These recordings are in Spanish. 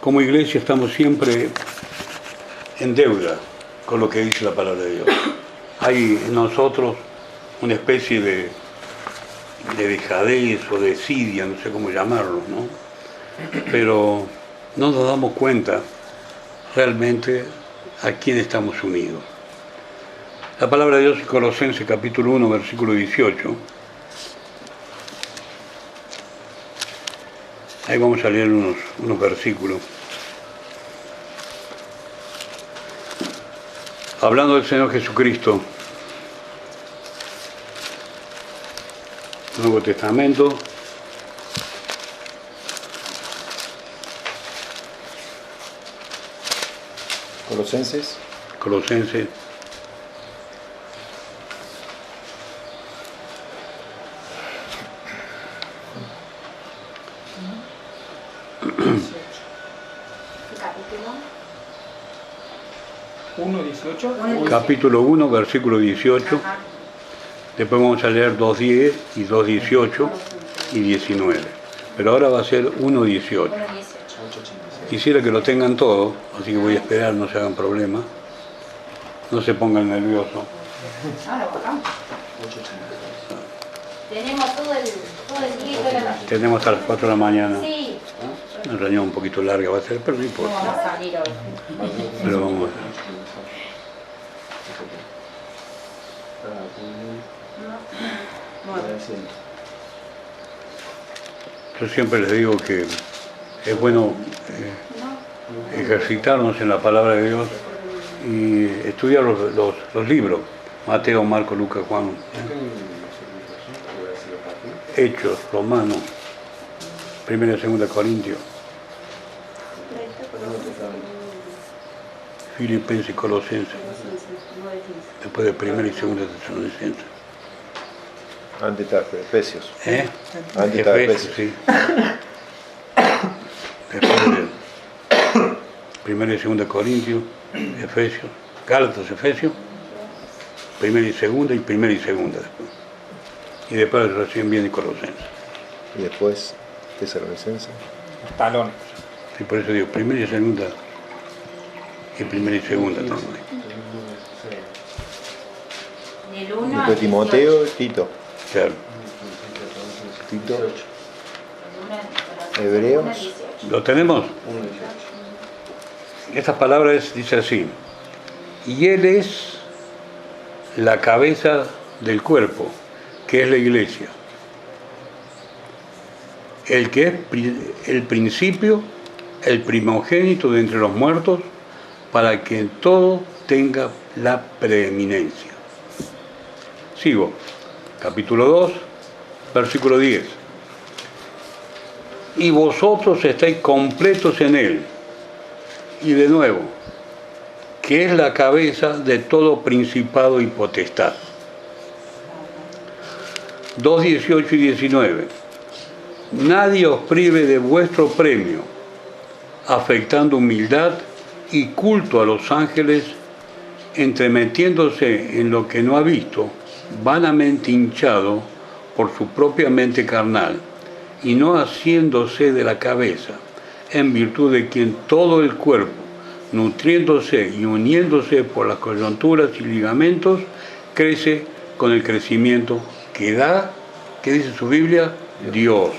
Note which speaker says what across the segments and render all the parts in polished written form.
Speaker 1: como iglesia estamos siempre en deuda con lo que dice la palabra de Dios. Hay en nosotros una especie de dejadez o de desidia, no sé cómo llamarlo, ¿no? Pero no nos damos cuenta realmente a quién estamos unidos. La palabra de Dios en Colosenses capítulo 1, versículo 18. Ahí vamos a leer unos versículos. Hablando del Señor Jesucristo, Nuevo Testamento,
Speaker 2: Colosenses.
Speaker 1: Capítulo 1, versículo 18. Después vamos a leer 2.10 y 2.18 y 19. Pero ahora va a ser 1.18. Quisiera que lo tengan todo, así que voy a esperar, no se hagan problema. No se pongan nerviosos.
Speaker 3: Ahora bajamos. Tenemos todo el día y toda la noche.
Speaker 1: Tenemos hasta las 4 de la mañana.
Speaker 3: Sí.
Speaker 1: Una reunión un poquito larga va a ser, pero no importa.
Speaker 3: No vamos a salir hoy.
Speaker 1: Pero vamos a Yo siempre les digo que es bueno ejercitarnos en la palabra de Dios y estudiar los libros, Mateo, Marcos, Lucas, Juan, Hechos, Romanos, 1 y 2 Corintios, Filipenses y Colosenses, después de 1 y 2 Tesalonicenses.
Speaker 2: Antes está Efesios.
Speaker 1: Antes está Efesios, sí. Después de 1 y 2 Corintios, Efesios, Gálatas, Efesios, 1 y 2 y 1 y 2 después. Y después recién viene Colosenses.
Speaker 2: Y después Tesalonicenses.
Speaker 4: Talón.
Speaker 1: Sí, por eso digo 1 y 2 y 1 y 2 también.
Speaker 3: Del 1
Speaker 2: Después
Speaker 3: al
Speaker 2: Timoteo, Tito.
Speaker 1: Claro.
Speaker 2: Tito, Hebreos.
Speaker 1: ¿Lo tenemos? Estas palabras dice así: y Él es la cabeza del cuerpo, que es la iglesia, el que es el principio, el primogénito de entre los muertos, para que en todo tenga la preeminencia. Sigo. Capítulo 2, versículo 10. Y vosotros estáis completos en Él. Y de nuevo, que es la cabeza de todo principado y potestad. 2, 18 y 19. Nadie os prive de vuestro premio, afectando humildad y culto a los ángeles, entremetiéndose en lo que no ha visto, vanamente hinchado por su propia mente carnal, y no haciéndose de la cabeza, en virtud de quien todo el cuerpo, nutriéndose y uniéndose por las coyunturas y ligamentos, crece con el crecimiento que da, ¿qué dice su Biblia? Dios.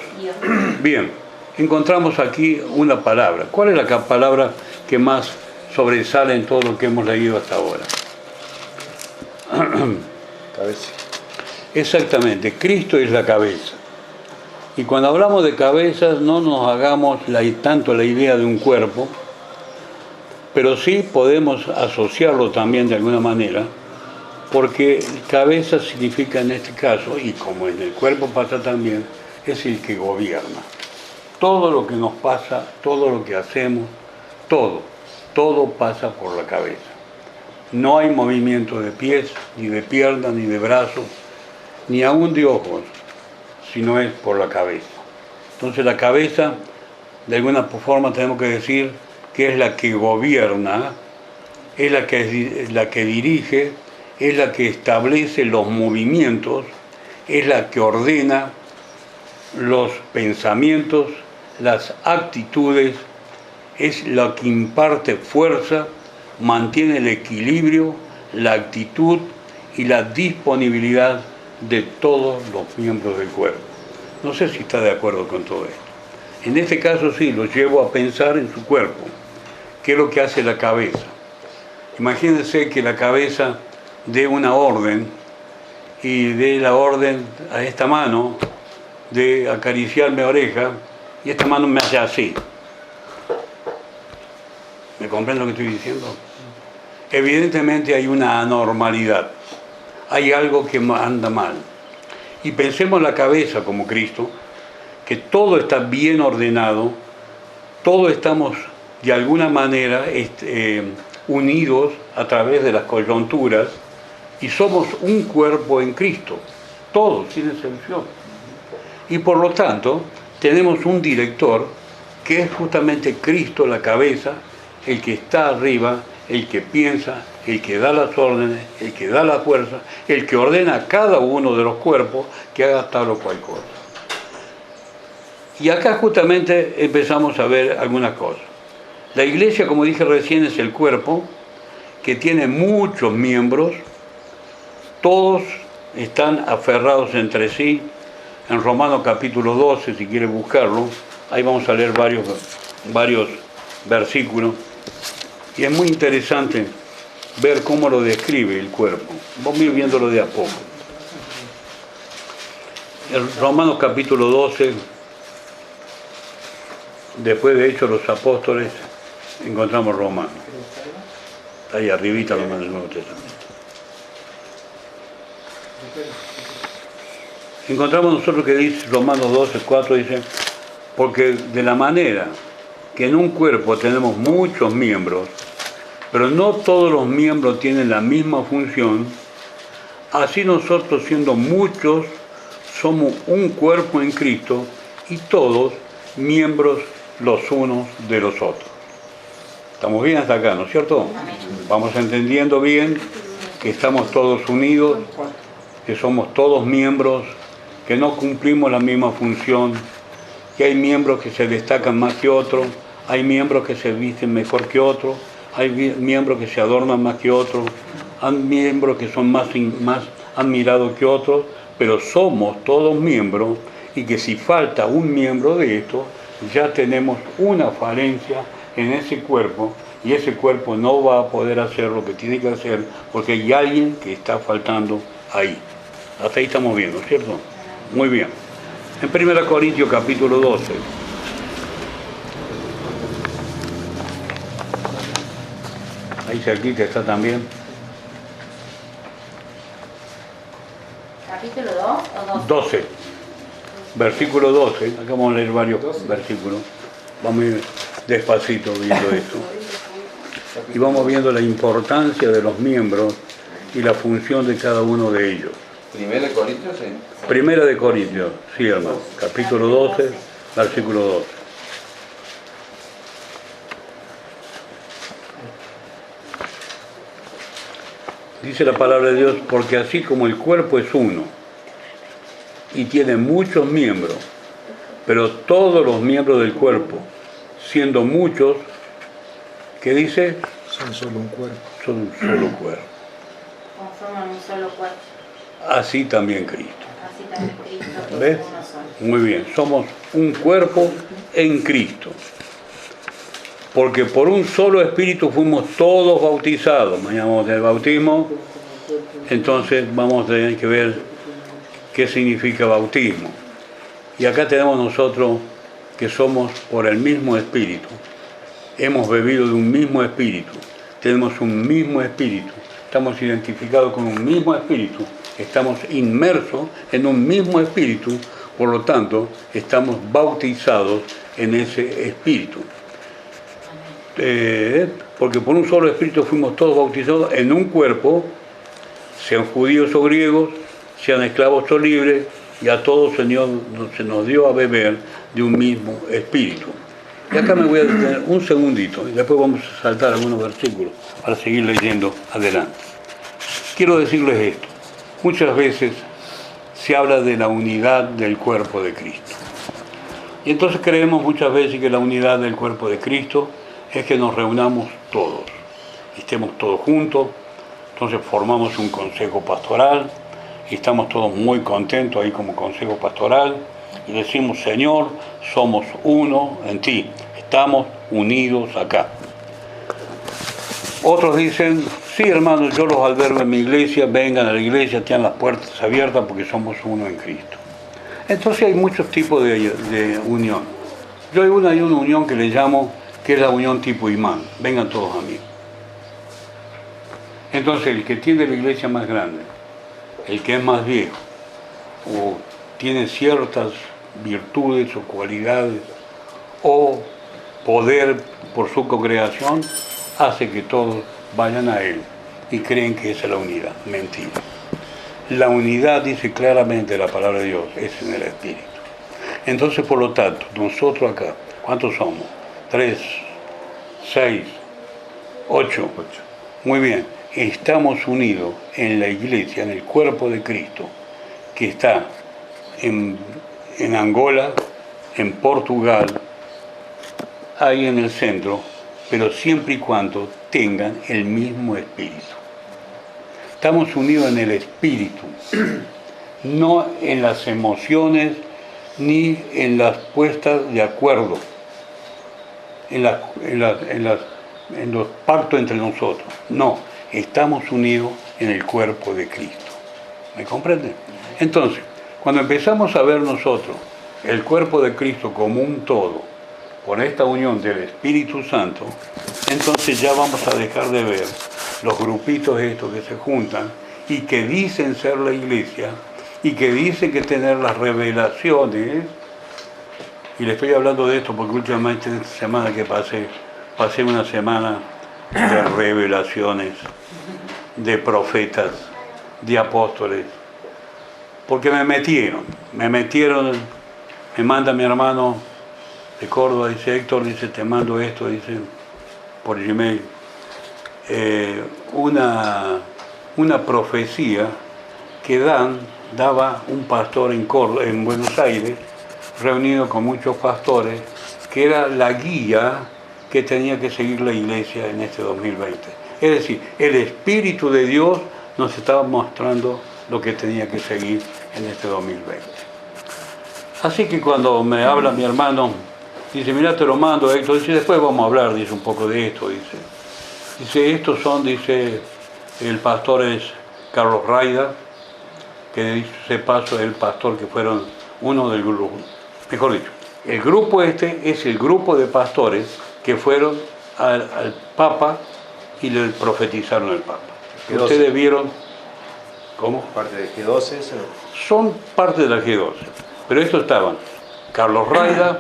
Speaker 1: Bien, encontramos aquí una palabra. ¿Cuál es la palabra que más sobresale en todo lo que hemos leído hasta ahora?
Speaker 2: Cabeza.
Speaker 1: Exactamente, Cristo es la cabeza. Y cuando hablamos de cabezas no nos hagamos tanto la idea de un cuerpo, pero sí podemos asociarlo también de alguna manera, porque cabeza significa en este caso, y como en el cuerpo pasa también, es el que gobierna. Todo lo que nos pasa, todo lo que hacemos, todo pasa por la cabeza. No hay movimiento de pies, ni de piernas, ni de brazos, ni aún de ojos, sino es por la cabeza. Entonces la cabeza, de alguna forma tenemos que decir que es la que gobierna, es la que dirige, es la que establece los movimientos, es la que ordena los pensamientos, las actitudes es la que imparte fuerza, mantiene el equilibrio, la actitud y la disponibilidad de todos los miembros del cuerpo. No sé si está de acuerdo con todo esto. En este caso sí, lo llevo a pensar en su cuerpo. ¿Qué es lo que hace la cabeza? Imagínense que la cabeza dé una orden y dé la orden a esta mano de acariciar mi oreja y esta mano me hace así. ¿Me comprenden lo que estoy diciendo? Evidentemente hay una anormalidad, hay algo que anda mal. Y pensemos en la cabeza como Cristo, que todo está bien ordenado, todos estamos de alguna manera unidos a través de las coyunturas y somos un cuerpo en Cristo, todos, sin excepción. Y por lo tanto, tenemos un director que es justamente Cristo, la cabeza, el que está arriba, el que piensa, el que da las órdenes, el que da la fuerza, el que ordena a cada uno de los cuerpos que haga tal o cual cosa. Y acá justamente empezamos a ver algunas cosas. La iglesia, como dije recién, es el cuerpo que tiene muchos miembros, todos están aferrados entre sí. En Romanos capítulo 12, si quiere buscarlo, ahí vamos a leer varios versículos. Y es muy interesante ver cómo lo describe el cuerpo. Vamos a ir viéndolo de a poco. En Romanos capítulo 12, después de Hechos los Apóstoles, encontramos Romanos. Ahí arribita Romanos del Nuevo Testamento. Encontramos nosotros que dice Romanos 12, 4, dice, porque de la manera que en un cuerpo tenemos muchos miembros, pero no todos los miembros tienen la misma función, así nosotros siendo muchos somos un cuerpo en Cristo y todos miembros los unos de los otros. Estamos bien hasta acá, ¿no es cierto? Vamos entendiendo bien que estamos todos unidos, que somos todos miembros, que no cumplimos la misma función, que hay miembros que se destacan más que otros, hay miembros que se visten mejor que otros, hay miembros que se adornan más que otros, hay miembros que son más admirados que otros, pero somos todos miembros y que si falta un miembro de esto, ya tenemos una falencia en ese cuerpo y ese cuerpo no va a poder hacer lo que tiene que hacer porque hay alguien que está faltando ahí. Hasta ahí estamos viendo, ¿cierto? Muy bien. En 1 Corintios capítulo 12. Ahí cerquita está también.
Speaker 3: ¿Capítulo 2 o 2?
Speaker 1: 12. Versículo 12. Acá vamos a leer varios versículos. Vamos a ir despacito viendo esto. Y vamos viendo la importancia de los miembros y la función de cada uno de ellos.
Speaker 4: ¿Primera de Corintios? Sí.
Speaker 1: Primera de Corintios, sí hermano. Capítulo 12, versículo 12. Dice la palabra de Dios, porque así como el cuerpo es uno y tiene muchos miembros, pero todos los miembros del cuerpo, siendo muchos, ¿qué dice?
Speaker 2: Son solo un cuerpo.
Speaker 1: Son un solo cuerpo.
Speaker 3: Conforman un solo cuerpo.
Speaker 1: Así también Cristo.
Speaker 3: Así también Cristo es
Speaker 1: ¿Ves?
Speaker 3: uno solo.
Speaker 1: Muy bien, somos un cuerpo en Cristo. Porque por un solo espíritu fuimos todos bautizados. Mañana vamos del bautismo, entonces vamos a tener que ver qué significa bautismo. Y acá tenemos nosotros que somos por el mismo espíritu. Hemos bebido de un mismo espíritu. Tenemos un mismo espíritu. Estamos identificados con un mismo espíritu. Estamos inmersos en un mismo espíritu. Por lo tanto, estamos bautizados en ese espíritu. Porque por un solo espíritu fuimos todos bautizados en un cuerpo, sean judíos o griegos, sean esclavos o libres, y a todos se nos dio a beber de un mismo espíritu. Y acá me voy a detener un segundito y después vamos a saltar algunos versículos para seguir leyendo adelante. Quiero decirles esto, muchas veces se habla de la unidad del cuerpo de Cristo. Y entonces creemos muchas veces que la unidad del cuerpo de Cristo es que nos reunamos todos, estemos todos juntos, entonces formamos un consejo pastoral y estamos todos muy contentos ahí como consejo pastoral y decimos, Señor, somos uno en ti, estamos unidos acá. Otros dicen, sí hermanos, yo los albergo en mi iglesia, vengan a la iglesia, tengan las puertas abiertas porque somos uno en Cristo. Entonces hay muchos tipos de unión. Yo hay una unión que le llamo, que es la unión tipo imán, vengan todos a mí. Entonces el que tiene la iglesia más grande, el que es más viejo, o tiene ciertas virtudes o cualidades, o poder por su congregación, hace que todos vayan a él y creen que esa es la unidad. Mentira. La unidad, dice claramente la palabra de Dios, es en el Espíritu. Entonces, por lo tanto, nosotros acá, ¿cuántos somos? 3, 6, 8. Muy bien, estamos unidos en la iglesia, en el cuerpo de Cristo, que está en Angola, en Portugal, ahí en el centro, pero siempre y cuando tengan el mismo espíritu. Estamos unidos en el espíritu, no en las emociones ni en las puestas de acuerdo, en los pactos entre nosotros. No, estamos unidos en el cuerpo de Cristo. ¿Me comprenden? Entonces, cuando empezamos a ver nosotros el cuerpo de Cristo como un todo, por esta unión del Espíritu Santo, entonces ya vamos a dejar de ver los grupitos estos que se juntan y que dicen ser la iglesia y que dicen que tener las revelaciones. Y le estoy hablando de esto porque últimamente esta semana que pasé una semana de revelaciones, de profetas, de apóstoles, porque me metieron, me manda mi hermano de Córdoba, dice Héctor, dice te mando esto, dice por Gmail, una profecía que daba un pastor en Buenos Aires, reunido con muchos pastores, que era la guía que tenía que seguir la iglesia en este 2020. Es decir, el Espíritu de Dios nos estaba mostrando lo que tenía que seguir en este 2020. Así que cuando me habla mi hermano, dice, mira, te lo mando, Héctor, dice, después vamos a hablar, dice, un poco de esto, dice, estos son, dice, el pastor es Carlos Raida, que dice paso el pastor que fueron uno del grupo, mejor dicho, el grupo este es el grupo de pastores que fueron al Papa y le profetizaron al Papa.
Speaker 2: G12.
Speaker 1: Ustedes vieron, ¿cómo?
Speaker 2: ¿Parte de G12 eso?
Speaker 1: Son parte de la G12, pero estos estaban Carlos Raida,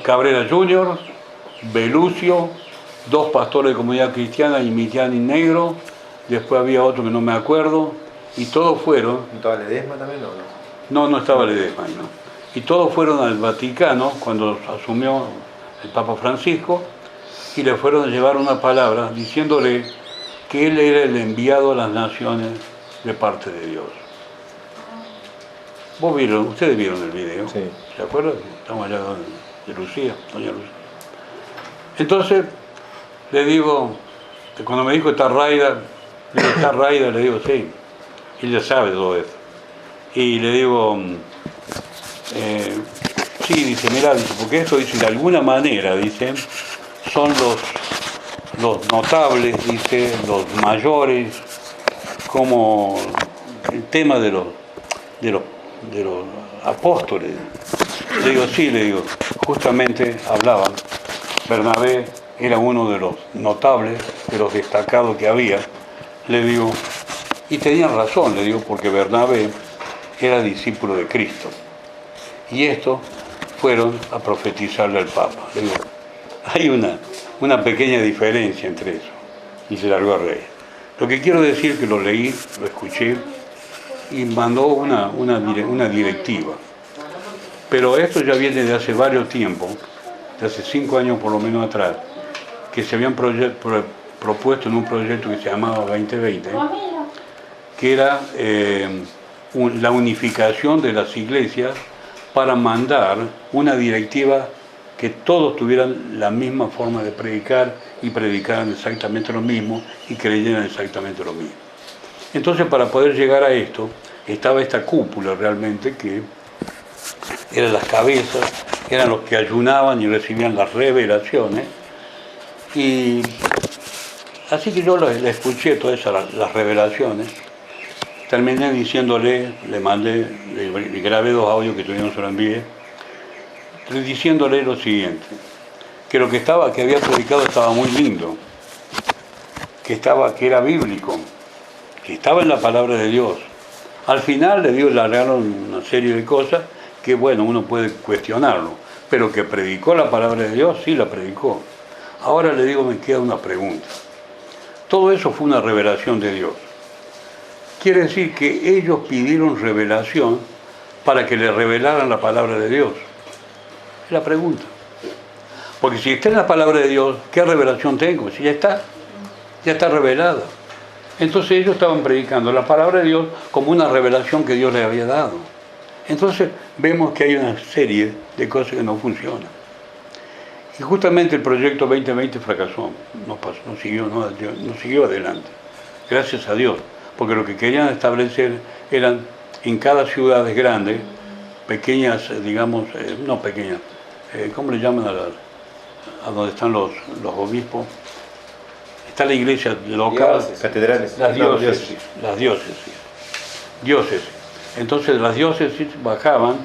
Speaker 1: Cabrera Junior, Belucio, dos pastores de Comunidad Cristiana y Mitiani Negro, después había otro que no me acuerdo, y todos fueron...
Speaker 2: ¿Estaba Ledesma también o no?
Speaker 1: No estaba Ledesma, no. Y todos fueron al Vaticano cuando asumió el Papa Francisco y le fueron a llevar una palabra diciéndole que él era el enviado a las naciones de parte de Dios. Ustedes vieron el video,
Speaker 2: sí.
Speaker 1: ¿Se acuerdan? Estamos allá de Lucía, doña Lucía. Entonces, le digo, cuando me dijo está Raida, le digo, sí, ella sabe todo eso. Y le digo, sí, dice, mirá, dice, porque esto, dice, de alguna manera, dice, son los notables, dice, los mayores, como el tema de los apóstoles. Le digo, sí, le digo, justamente hablaban, Bernabé era uno de los notables, de los destacados que había, le digo, y tenían razón, le digo, porque Bernabé era discípulo de Cristo. Y estos fueron a profetizarle al Papa. Le digo, hay una pequeña diferencia entre eso. Y se largó a reír. Lo que quiero decir que lo leí, lo escuché, y mandó una directiva. Pero esto ya viene de hace varios tiempos, de hace 5 años por lo menos atrás, que se habían propuesto en un proyecto que se llamaba 2020, que era la unificación de las iglesias para mandar una directiva que todos tuvieran la misma forma de predicar y predicaran exactamente lo mismo y creyeran exactamente lo mismo. Entonces, para poder llegar a esto, estaba esta cúpula realmente que eran las cabezas, eran los que ayunaban y recibían las revelaciones. Y así que yo le escuché todas las revelaciones. Terminé diciéndole, le mandé, le grabé 2 audios que todavía no se lo envié, diciéndole lo siguiente, que lo que había predicado estaba muy lindo, que era bíblico, que estaba en la palabra de Dios. Al final le largaron una serie de cosas que, bueno, uno puede cuestionarlo, pero que predicó la palabra de Dios, sí la predicó. Ahora le digo, me queda una pregunta. Todo eso fue una revelación de Dios. Quiere decir que ellos pidieron revelación para que le revelaran la palabra de Dios. Es la pregunta. Porque si está en la palabra de Dios, ¿qué revelación tengo? Si ya está revelada. Entonces ellos estaban predicando la palabra de Dios como una revelación que Dios les había dado. Entonces vemos que hay una serie de cosas que no funcionan. Y justamente el proyecto 2020 fracasó, no siguió adelante. Gracias a Dios, porque lo que querían establecer eran en cada ciudad grande, pequeñas, digamos, no pequeñas, ¿cómo le llaman a donde están los obispos? Está la iglesia local,
Speaker 2: catedrales,
Speaker 1: las diócesis. Entonces las diócesis bajaban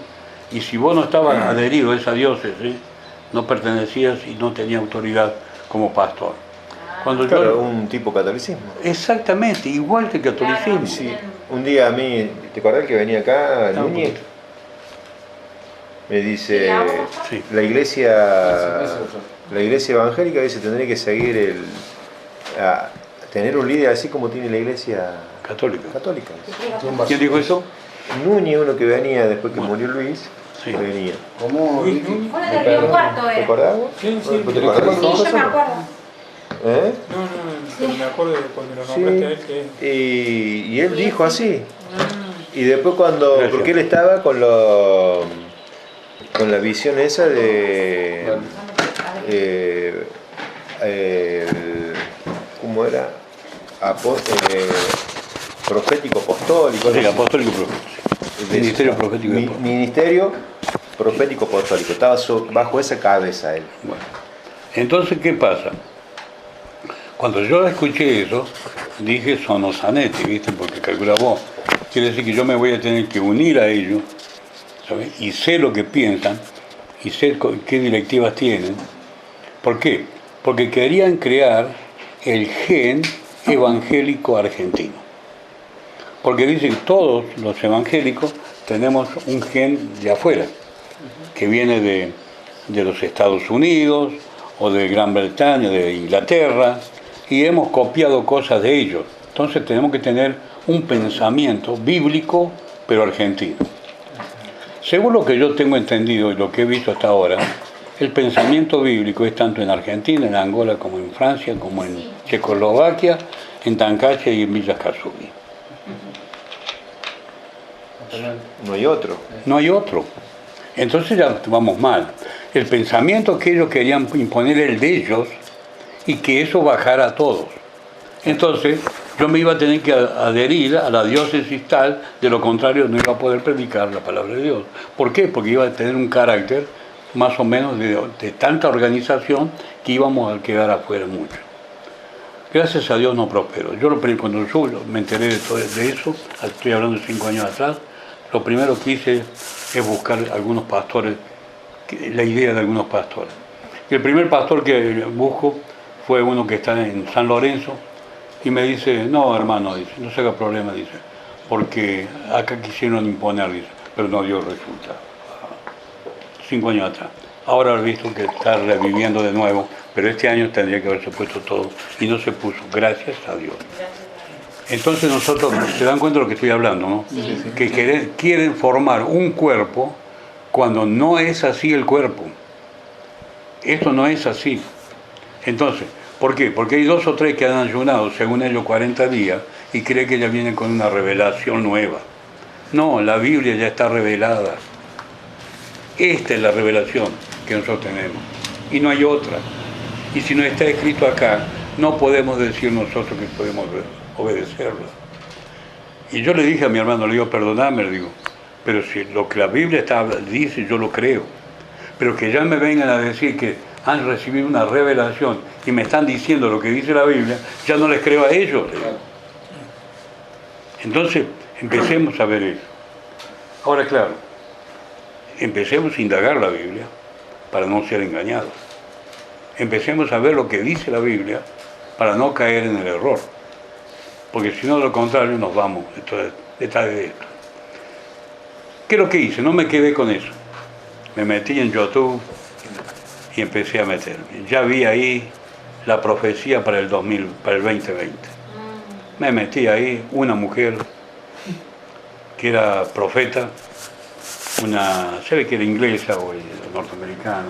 Speaker 1: y si vos no estabas adherido a esa diócesis, no pertenecías y no tenías autoridad como pastor.
Speaker 2: Claro, un tipo catolicismo.
Speaker 1: Exactamente, igual que el catolicismo.
Speaker 3: Claro.
Speaker 2: Sí, un día a mí, ¿te acordás que venía acá Núñez? Me dice,
Speaker 1: Sí.
Speaker 2: la iglesia evangélica dice tendría que seguir tener un líder así como tiene la iglesia
Speaker 1: Católica.
Speaker 2: ¿Quién
Speaker 1: dijo eso?
Speaker 2: Núñez, uno que venía después que murió Luis,
Speaker 1: Sí.
Speaker 2: venía.
Speaker 4: ¿Cómo?
Speaker 3: Uno de Río Cuarto
Speaker 2: ¿Te
Speaker 3: era.
Speaker 2: acordás?
Speaker 4: Sí,
Speaker 2: ¿Te
Speaker 4: pero
Speaker 2: acordás?
Speaker 3: Sí, yo me acuerdo.
Speaker 2: ¿Eh?
Speaker 4: No, pero me acuerdo de cuando lo nombraste a él que...
Speaker 2: Y él dijo así. Y después cuando,
Speaker 1: Gracias.
Speaker 2: porque él estaba con la visión esa de ¿cómo era? Profético apostólico.
Speaker 1: Sí, apostólico profético. Ministerio profético.
Speaker 2: Ministerio profético apostólico. Estaba bajo esa cabeza él.
Speaker 1: Bueno, entonces, ¿qué pasa? Cuando yo escuché eso, dije sonosanetti, ¿viste? Porque calcula vos. Quiere decir que yo me voy a tener que unir a ellos, ¿sabes? Y sé lo que piensan, y sé qué directivas tienen. ¿Por qué? Porque querían crear el gen evangélico argentino. Porque dicen que todos los evangélicos tenemos un gen de afuera, que viene de los Estados Unidos, o de Gran Bretaña, de Inglaterra, y hemos copiado cosas de ellos. Entonces tenemos que tener un pensamiento bíblico, pero argentino. Según lo que yo tengo entendido y lo que he visto hasta ahora, el pensamiento bíblico es tanto en Argentina, en Angola, como en Francia, como en Checoslovaquia, en Tancache y en Villa Casubi.
Speaker 2: No hay otro.
Speaker 1: No hay otro. Entonces ya vamos mal. El pensamiento que ellos querían imponer el de ellos y que eso bajara a todos. Entonces yo me iba a tener que adherir a la diócesis tal, de lo contrario no iba a poder predicar la palabra de Dios. ¿Por qué? Porque iba a tener un carácter más o menos de tanta organización que íbamos a quedar afuera mucho. Gracias a Dios no prosperó. Cuando yo me enteré de eso, estoy hablando de 5 años atrás, lo primero que hice es buscar algunos pastores, la idea de algunos pastores. Y el primer pastor que busco fue uno que está en San Lorenzo y me dice, no hermano, dice, no se haga problema, dice, porque acá quisieron imponer, dice, pero no dio resultado. 5 años atrás. Ahora he visto que está reviviendo de nuevo, pero este año tendría que haberse puesto todo y no se puso, gracias a Dios. Entonces nosotros, se dan cuenta de lo que estoy hablando, ¿no?
Speaker 3: Sí.
Speaker 1: Que quieren formar un cuerpo cuando no es así el cuerpo. Esto no es así. Entonces, ¿por qué? Porque hay 2 o 3 que han ayunado, según ellos, 40 días y creen que ya vienen con una revelación nueva. No, la Biblia ya está revelada. Esta es la revelación que nosotros tenemos. Y no hay otra. Y si no está escrito acá, no podemos decir nosotros que podemos obedecerlo. Y yo le dije a mi hermano, le digo, perdonadme, le digo, pero si lo que la Biblia dice, yo lo creo. Pero que ya me vengan a decir que han recibido una revelación y me están diciendo lo que dice la Biblia, ya no les creo a ellos. Le digo. Entonces, empecemos a ver eso. Ahora, claro, empecemos a indagar la Biblia para no ser engañados. Empecemos a ver lo que dice la Biblia para no caer en el error. Porque si no, de lo contrario, nos vamos detrás de esto. ¿Qué es lo que hice? No me quedé con eso. Me metí en YouTube y empecé a meterme. Ya vi ahí la profecía para el 2020. Me metí ahí, una mujer que era profeta, se ve que era inglesa o norteamericana,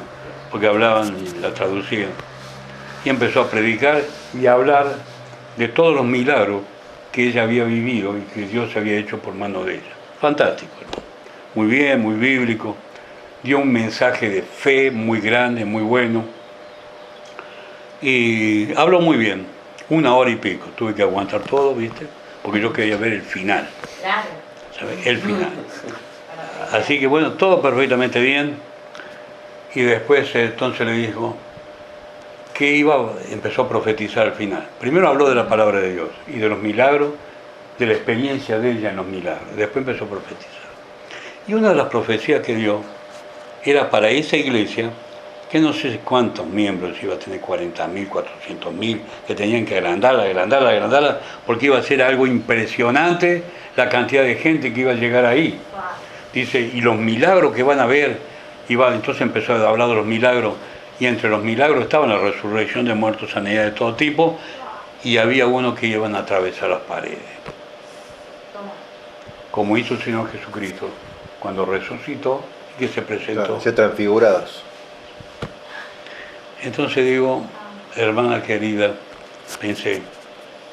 Speaker 1: porque hablaban y la traducían. Y empezó a predicar y a hablar de todos los milagros que ella había vivido y que Dios había hecho por mano de ella. Fantástico, ¿no? Muy bien, muy bíblico. Dio un mensaje de fe muy grande, muy bueno. Y habló muy bien, 1 hora y pico. Tuve que aguantar todo, ¿viste? Porque yo quería ver el final.
Speaker 3: Claro.
Speaker 1: ¿Sabes? El final. Así que bueno, todo perfectamente bien. Y después entonces le dijo que empezó a profetizar al final. Primero habló de la palabra de Dios y de los milagros, de la experiencia de ella en los milagros. Después empezó a profetizar. Y una de las profecías que dio era para esa iglesia, que no sé cuántos miembros iba a tener, 40.000, 400.000, que tenían que agrandarla, porque iba a ser algo impresionante la cantidad de gente que iba a llegar ahí. Dice, y los milagros que van a ver, entonces empezó a hablar de los milagros, y entre los milagros estaban la resurrección de muertos, sanidad de todo tipo, y había uno que iban a atravesar las paredes. Como hizo el Señor Jesucristo cuando resucitó y que se presentó.
Speaker 2: Claro, se transfigurados.
Speaker 1: Entonces digo, hermana querida, pensé,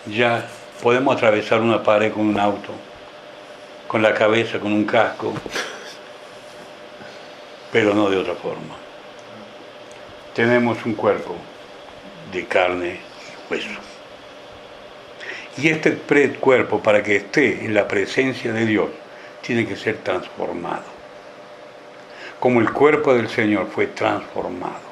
Speaker 1: ya podemos atravesar una pared con un auto, con la cabeza, con un casco, pero no de otra forma. Tenemos un cuerpo de carne y hueso. Y este cuerpo, para que esté en la presencia de Dios, tiene que ser transformado. Como el cuerpo del Señor fue transformado.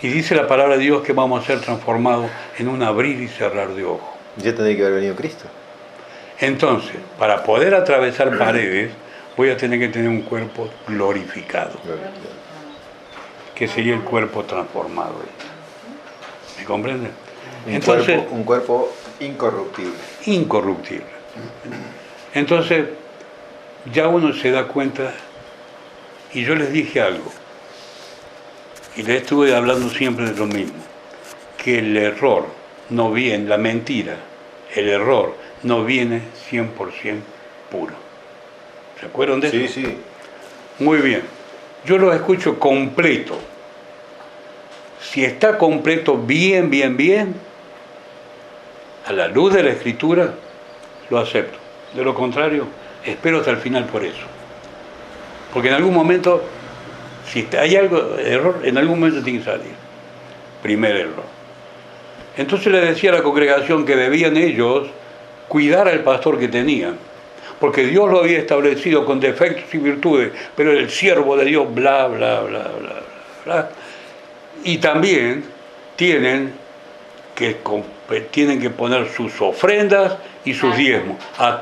Speaker 1: Y dice la palabra de Dios que vamos a ser transformados en un abrir y cerrar de ojos.
Speaker 2: Ya tendría que haber venido Cristo.
Speaker 1: Entonces, para poder atravesar paredes, voy a tener que tener un cuerpo glorificado, que sería el cuerpo transformado. ¿Me comprenden? Entonces,
Speaker 2: un cuerpo incorruptible.
Speaker 1: Incorruptible. Entonces, ya uno se da cuenta, y yo les dije algo, y les estuve hablando siempre de lo mismo, que el error no viene, la mentira, el error no viene 100% puro. ¿Se acuerdan de eso?
Speaker 2: Sí, sí.
Speaker 1: Muy bien. Yo lo escucho completo. Si está completo bien, a la luz de la Escritura, lo acepto. De lo contrario, espero hasta el final por eso. Porque en algún momento, si hay algo, error, en algún momento tiene que salir. Primer error. Entonces le decía a la congregación que debían ellos cuidar al pastor que tenían. Porque Dios lo había establecido con defectos y virtudes, pero el siervo de Dios, bla, bla, bla, bla, bla, bla. Y también tienen que poner sus ofrendas y sus diezmos. A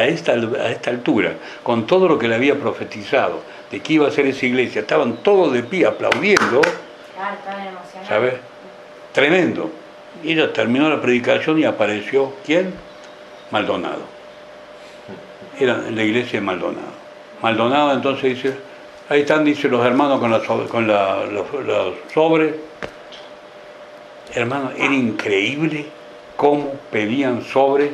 Speaker 1: esta altura, con todo lo que le había profetizado, de que iba a ser esa iglesia, estaban todos de pie aplaudiendo, ¿sabes? Tremendo. Y ella terminó la predicación y apareció, ¿quién? Maldonado. Era en la iglesia de Maldonado. Maldonado entonces dice, ahí están, dice, los hermanos con los sobres. Hermano, era increíble cómo pedían sobres.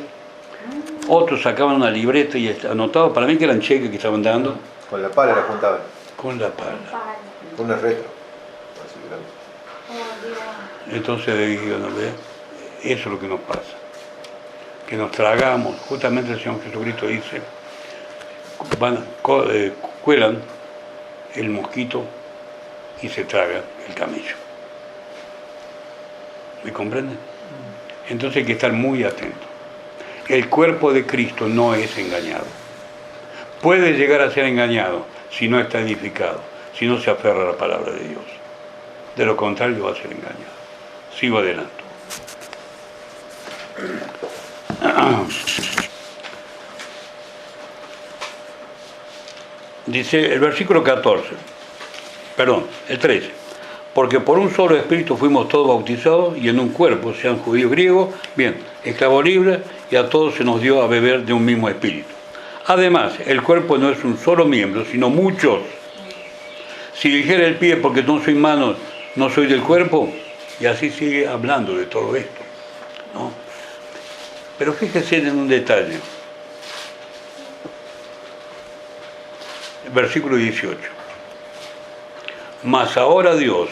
Speaker 1: Otros sacaban una libreta y anotaban, para mí que eran cheques que estaban dando.
Speaker 2: Con la pala la juntaban.
Speaker 1: Con la pala.
Speaker 2: Con una retro.
Speaker 1: Entonces le dije, no, ve, eso es lo que nos pasa. Que nos tragamos, justamente el Señor Jesucristo dice, cuelan el mosquito y se traga el camello. ¿Me comprenden? Entonces hay que estar muy atento. El cuerpo de Cristo no es engañado. Puede llegar a ser engañado si no está edificado, si no se aferra a la palabra de Dios. De lo contrario va a ser engañado. Sigo adelante. Dice el versículo 14, perdón, el 13. Porque por un solo espíritu fuimos todos bautizados y en un cuerpo, sean judíos griegos, bien, esclavos libres, y a todos se nos dio a beber de un mismo espíritu. Además, el cuerpo no es un solo miembro, sino muchos. Si dijera el pie, porque no soy mano, no soy del cuerpo, y así sigue hablando de todo esto, ¿no? Pero fíjese en un detalle. Versículo 18. Mas ahora Dios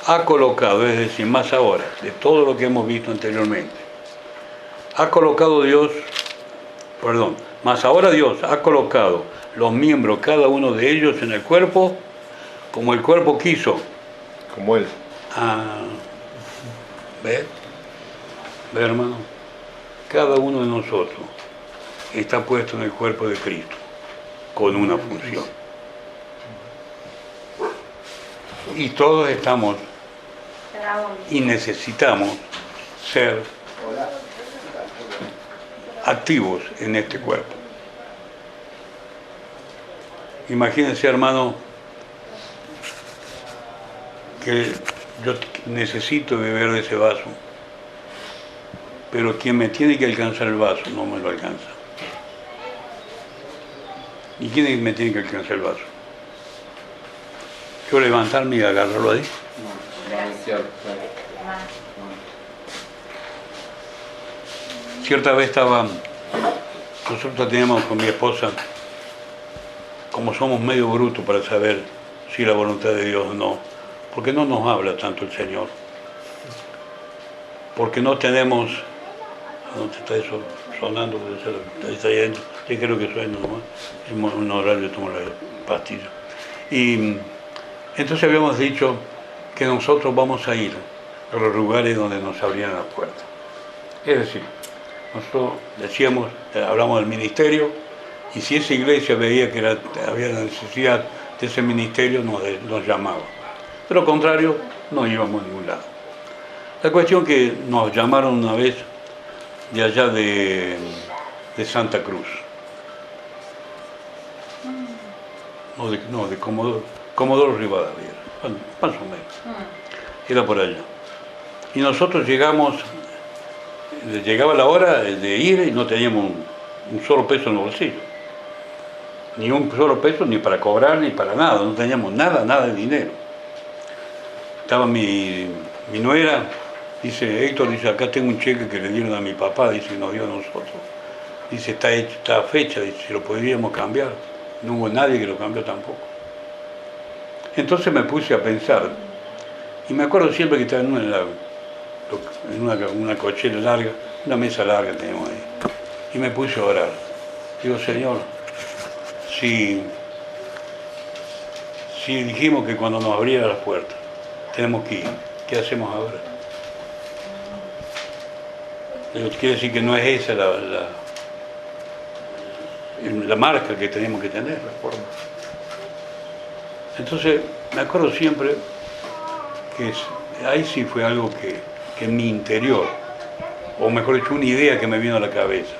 Speaker 1: ha colocado, es decir, más ahora, de todo lo que hemos visto anteriormente, mas ahora Dios ha colocado los miembros, cada uno de ellos, en el cuerpo, como el cuerpo quiso.
Speaker 2: Como Él.
Speaker 1: ¿Ve? ¿Ve, hermano? Cada uno de nosotros está puesto en el cuerpo de Cristo, con una función. Y todos estamos y necesitamos ser activos en este cuerpo. Imagínense, hermano, que yo necesito beber de ese vaso, pero quien me tiene que alcanzar el vaso no me lo alcanza. ¿Y quién me tiene que alcanzar el vaso? ¿Yo levantarme y agarrarlo ahí? Cierta vez nosotros teníamos con mi esposa, como somos medio brutos para saber si la voluntad de Dios o no, porque no nos habla tanto el Señor, porque no tenemos, ¿dónde está eso sonando? Está yendo, yo creo que suena nomás, es un horario de tomar la pastilla. Y entonces habíamos dicho que nosotros vamos a ir a los lugares donde nos abrían las puertas. Es decir, nosotros decíamos, hablamos del ministerio, y si esa iglesia veía que había la necesidad de ese ministerio, nos llamaba. De lo contrario, no íbamos a ningún lado. La cuestión que nos llamaron una vez de allá de Santa Cruz. No, de Comodoro Rivadavia, bueno, más o menos. Era por allá. Y nosotros llegaba la hora de ir y no teníamos un solo peso en el bolsillo. Ni un solo peso, ni para cobrar, ni para nada. No teníamos nada de dinero. Estaba mi nuera, dice, Héctor, dice, acá tengo un cheque que le dieron a mi papá, dice, y nos dio a nosotros. Dice, está fecha, dice, si lo podríamos cambiar. No hubo nadie que lo cambió tampoco. Entonces me puse a pensar, y me acuerdo siempre que estaba en una cochera larga, una mesa larga teníamos ahí, y me puse a orar. Digo, Señor, si dijimos que cuando nos abriera las puertas tenemos que ir, ¿qué hacemos ahora? Digo, quiere decir que no es esa la marca que tenemos que tener, la forma. Entonces, me acuerdo siempre que ahí sí fue algo que en mi interior, o mejor dicho, una idea que me vino a la cabeza.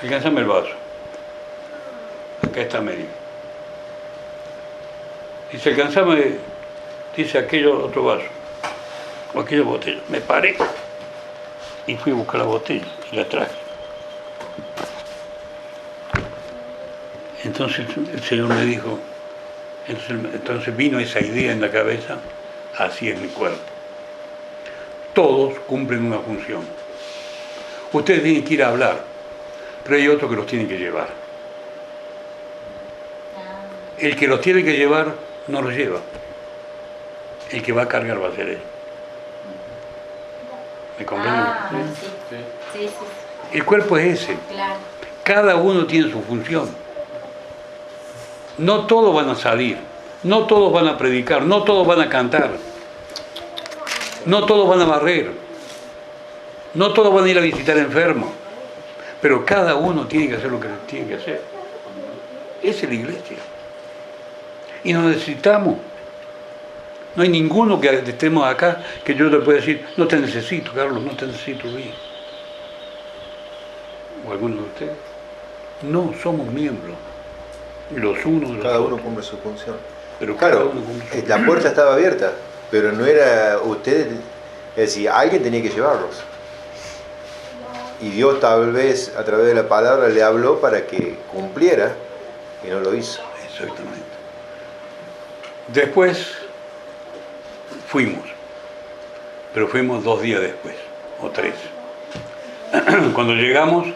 Speaker 1: Alcanzame el vaso. Acá está medio. Dice, alcanzame, dice aquello otro vaso, o aquella botella. Me paré y fui a buscar la botella y la traje. Entonces el Señor me dijo, entonces vino esa idea en la cabeza, así es mi cuerpo. Todos cumplen una función. Ustedes tienen que ir a hablar, pero hay otro que los tiene que llevar. El que los tiene que llevar, no los lleva. El que va a cargar va a ser él. ¿Me comprenden?
Speaker 3: Sí.
Speaker 1: El cuerpo es ese.
Speaker 3: Claro.
Speaker 1: Cada uno tiene su función. No todos van a salir, No todos van a predicar, no todos van a cantar, no todos van a barrer, no todos van a ir a visitar enfermos, pero cada uno tiene que hacer lo que tiene que hacer. Esa es la iglesia. Y nos necesitamos. No hay ninguno que estemos acá que yo le pueda decir, no te necesito, Carlos, no te necesito, Luis. ¿O alguno de ustedes? No, somos miembros. Los unos de los
Speaker 2: Cada uno
Speaker 1: otros.
Speaker 2: cumple su función.
Speaker 1: Pero cada
Speaker 2: Claro,
Speaker 1: uno cumple su
Speaker 2: la puerta estaba abierta, pero no era ustedes, es decir, alguien tenía que llevarlos. Y Dios tal vez a través de la palabra le habló para que cumpliera y no lo hizo.
Speaker 1: Exactamente. Después fuimos, pero fuimos 2 días después, o 3. Cuando llegamos,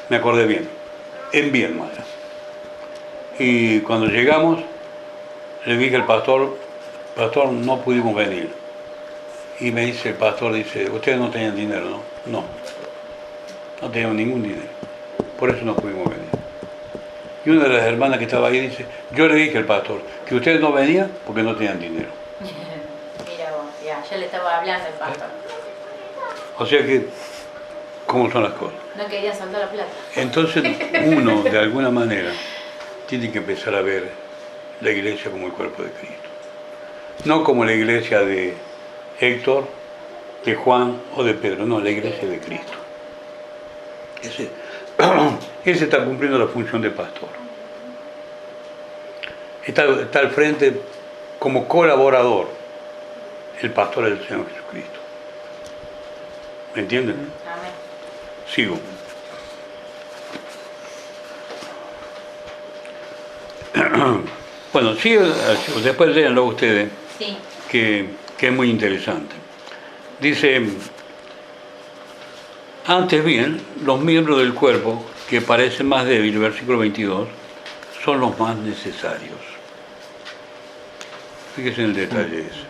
Speaker 1: me acordé bien, en Viedma. Y cuando llegamos, le dije al pastor, no pudimos venir. Y me dice el pastor, dice, ustedes no tenían dinero, ¿no? No teníamos ningún dinero. Por eso no pudimos venir. Y una de las hermanas que estaba ahí dice, yo le dije al pastor que ustedes no venían porque no tenían dinero.
Speaker 3: Mira vos, ya le estaba hablando el pastor.
Speaker 1: O sea que, ¿cómo son las cosas?
Speaker 3: No quería soltar la plata.
Speaker 1: Entonces uno, de alguna manera, tiene que empezar a ver la iglesia como el cuerpo de Cristo. No como la iglesia de Héctor, de Juan o de Pedro, no, la iglesia de Cristo. Ese está cumpliendo la función de pastor. Está al frente como colaborador, el pastor del Señor Jesucristo. ¿Me entienden?
Speaker 3: Amén.
Speaker 1: Sigo. Bueno, sigo, después léanlo ustedes,
Speaker 3: Sí.
Speaker 1: que es muy interesante. Dice, antes bien, los miembros del cuerpo que parecen más débiles, versículo 22, son los más necesarios. Fíjense en el detalle ese.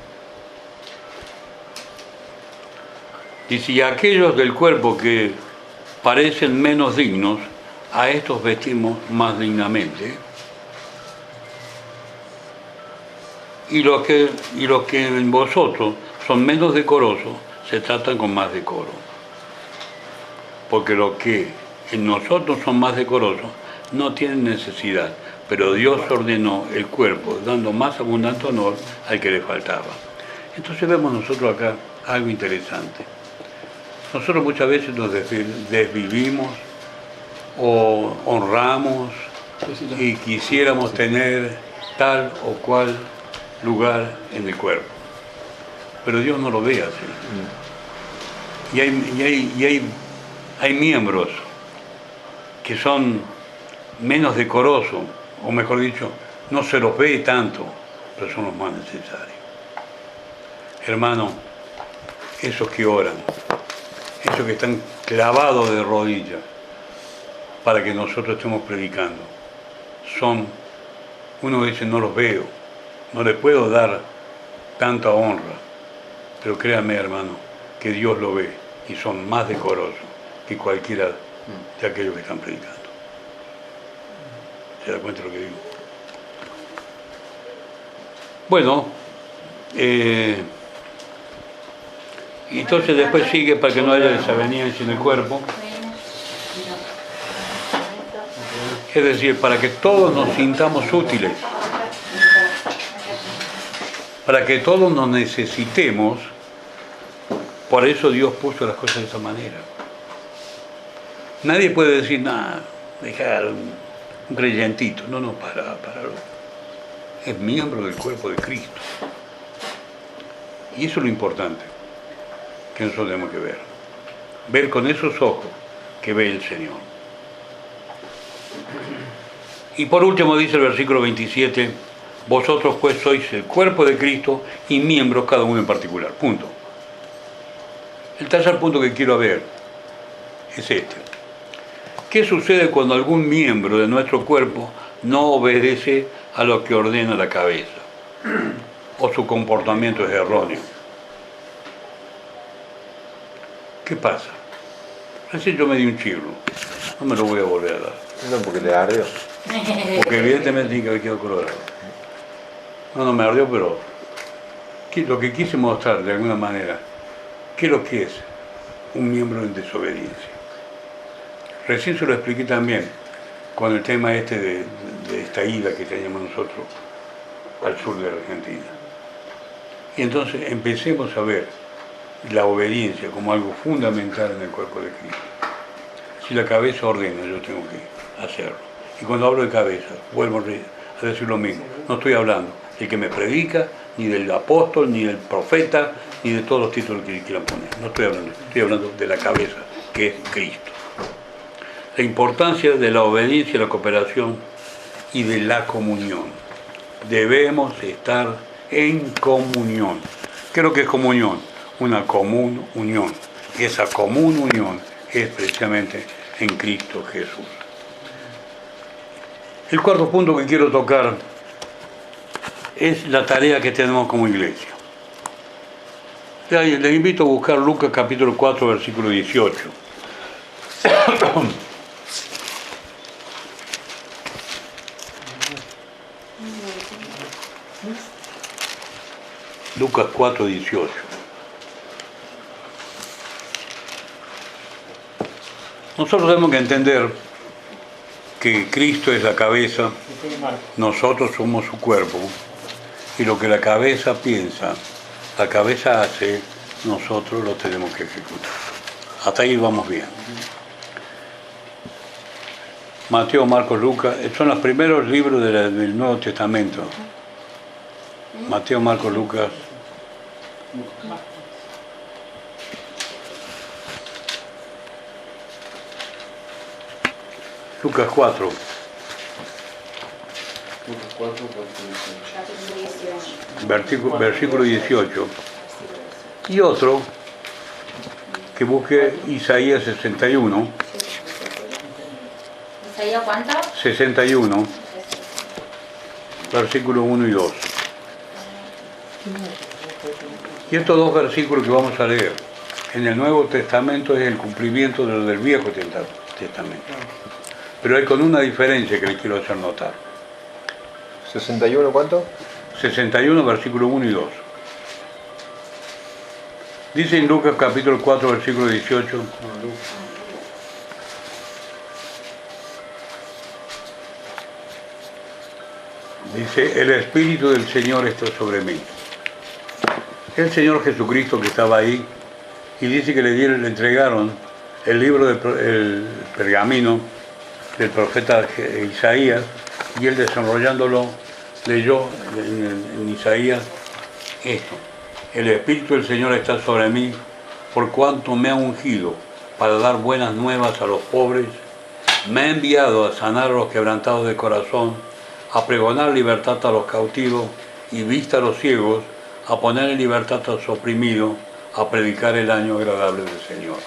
Speaker 1: Dice, y aquellos del cuerpo que parecen menos dignos, a estos vestimos más dignamente. Y los que en vosotros son menos decorosos, se tratan con más decoro. Porque los que en nosotros son más decorosos no tienen necesidad, pero Dios ordenó el cuerpo, dando más abundante honor al que le faltaba. Entonces vemos nosotros acá algo interesante. Nosotros muchas veces nos desvivimos o honramos y quisiéramos tener tal o cual lugar en el cuerpo. Pero Dios no lo ve así. Y hay miembros que son menos decorosos, o mejor dicho, no se los ve tanto, pero son los más necesarios. Hermano, esos que oran, esos que están clavados de rodillas para que nosotros estemos predicando, uno dice, no los veo, no le puedo dar tanta honra, pero créame, hermano, que Dios lo ve y son más decorosos que cualquiera de aquellos que están predicando. ¿Se da cuenta de lo que digo? Bueno, y entonces después sigue para que no haya desavenencia en el cuerpo. Es decir, para que todos nos sintamos útiles, para que todos nos necesitemos. Por eso Dios puso las cosas de esa manera. Nadie puede decir, nada, dejar un creyentito. No, para. Es miembro del cuerpo de Cristo. Y eso es lo importante que nosotros tenemos que ver. Ver con esos ojos que ve el Señor. Y por último dice el versículo 27, vosotros pues sois el cuerpo de Cristo y miembros cada uno en particular. Punto. El tercer punto que quiero ver es este. ¿Qué sucede cuando algún miembro de nuestro cuerpo no obedece a lo que ordena la cabeza? O su comportamiento es erróneo. ¿Qué pasa? Recién yo me di un chirro. No me lo voy a volver a dar.
Speaker 2: No, porque le ardió.
Speaker 1: Porque evidentemente tiene que haber quedado colorado. No me ardió, pero lo que quise mostrar de alguna manera, ¿qué es lo que es un miembro en desobediencia? Recién se lo expliqué también con el tema de esta ida que teníamos nosotros al sur de la Argentina. Y entonces empecemos a ver la obediencia como algo fundamental en el cuerpo de Cristo. Si la cabeza ordena, yo tengo que hacerlo. Y cuando hablo de cabeza, vuelvo a decir lo mismo. No estoy hablando del que me predica, ni del apóstol, ni del profeta, ni de todos los títulos que quieran poner. No estoy hablando de la cabeza, que es Cristo. La importancia de la obediencia, la cooperación y de la comunión. Debemos estar en comunión. ¿Qué es lo que es comunión? Una común unión. Y esa común unión es precisamente en Cristo Jesús. El cuarto punto que quiero tocar es la tarea que tenemos como iglesia. Les invito a buscar Lucas capítulo 4, versículo 18. Lucas 4, 18. Nosotros tenemos que entender que Cristo es la cabeza, nosotros somos su cuerpo, y lo que la cabeza piensa, la cabeza hace, nosotros lo tenemos que ejecutar. Hasta ahí vamos bien. Mateo, Marcos, Lucas, son los primeros libros del Nuevo Testamento. Mateo, Marcos, Lucas. Lucas 4. Versículo 18. Y otro, que busque Isaías 61.
Speaker 3: ¿Isaías cuánto?
Speaker 1: 61, versículos 1 y 2. Y estos dos versículos que vamos a leer en el Nuevo Testamento es el cumplimiento de lo del Viejo Testamento. Pero hay con una diferencia que les quiero hacer notar.
Speaker 2: ¿61 cuánto?
Speaker 1: 61, versículo 1 y 2. Dice en Lucas capítulo 4, versículo 18. Dice, el Espíritu del Señor está sobre mí. El Señor Jesucristo que estaba ahí, y dice que le entregaron el libro el pergamino del profeta Isaías, y él desenrollándolo leyó en Isaías esto: el Espíritu del Señor está sobre mí, por cuanto me ha ungido para dar buenas nuevas a los pobres, me ha enviado a sanar a los quebrantados de corazón, a pregonar libertad a los cautivos y vista a los ciegos, a poner en libertad a los oprimidos, a predicar el año agradable del Señor.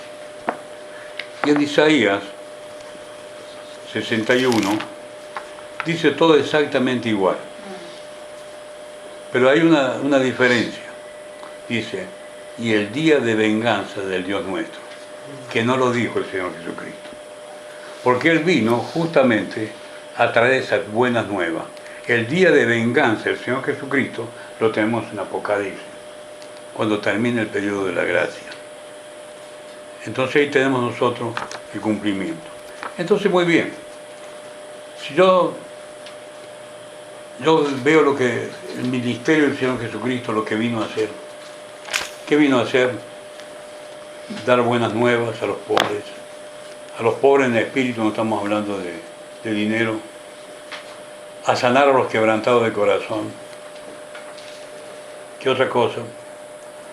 Speaker 1: Y en Isaías 61 dice todo exactamente igual. Pero hay una diferencia. Dice, y el día de venganza del Dios nuestro, que no lo dijo el Señor Jesucristo. Porque Él vino justamente a traer esas buenas nuevas. El día de venganza del Señor Jesucristo lo tenemos en Apocalipsis, cuando termina el periodo de la gracia. Entonces ahí tenemos nosotros el cumplimiento. Entonces, muy bien. Si yo veo lo que el ministerio del Señor Jesucristo, lo que vino a hacer. ¿Qué vino a hacer? Dar buenas nuevas a los pobres. A los pobres en el espíritu, no estamos hablando de dinero. A sanar a los quebrantados de corazón. ¿Qué otra cosa?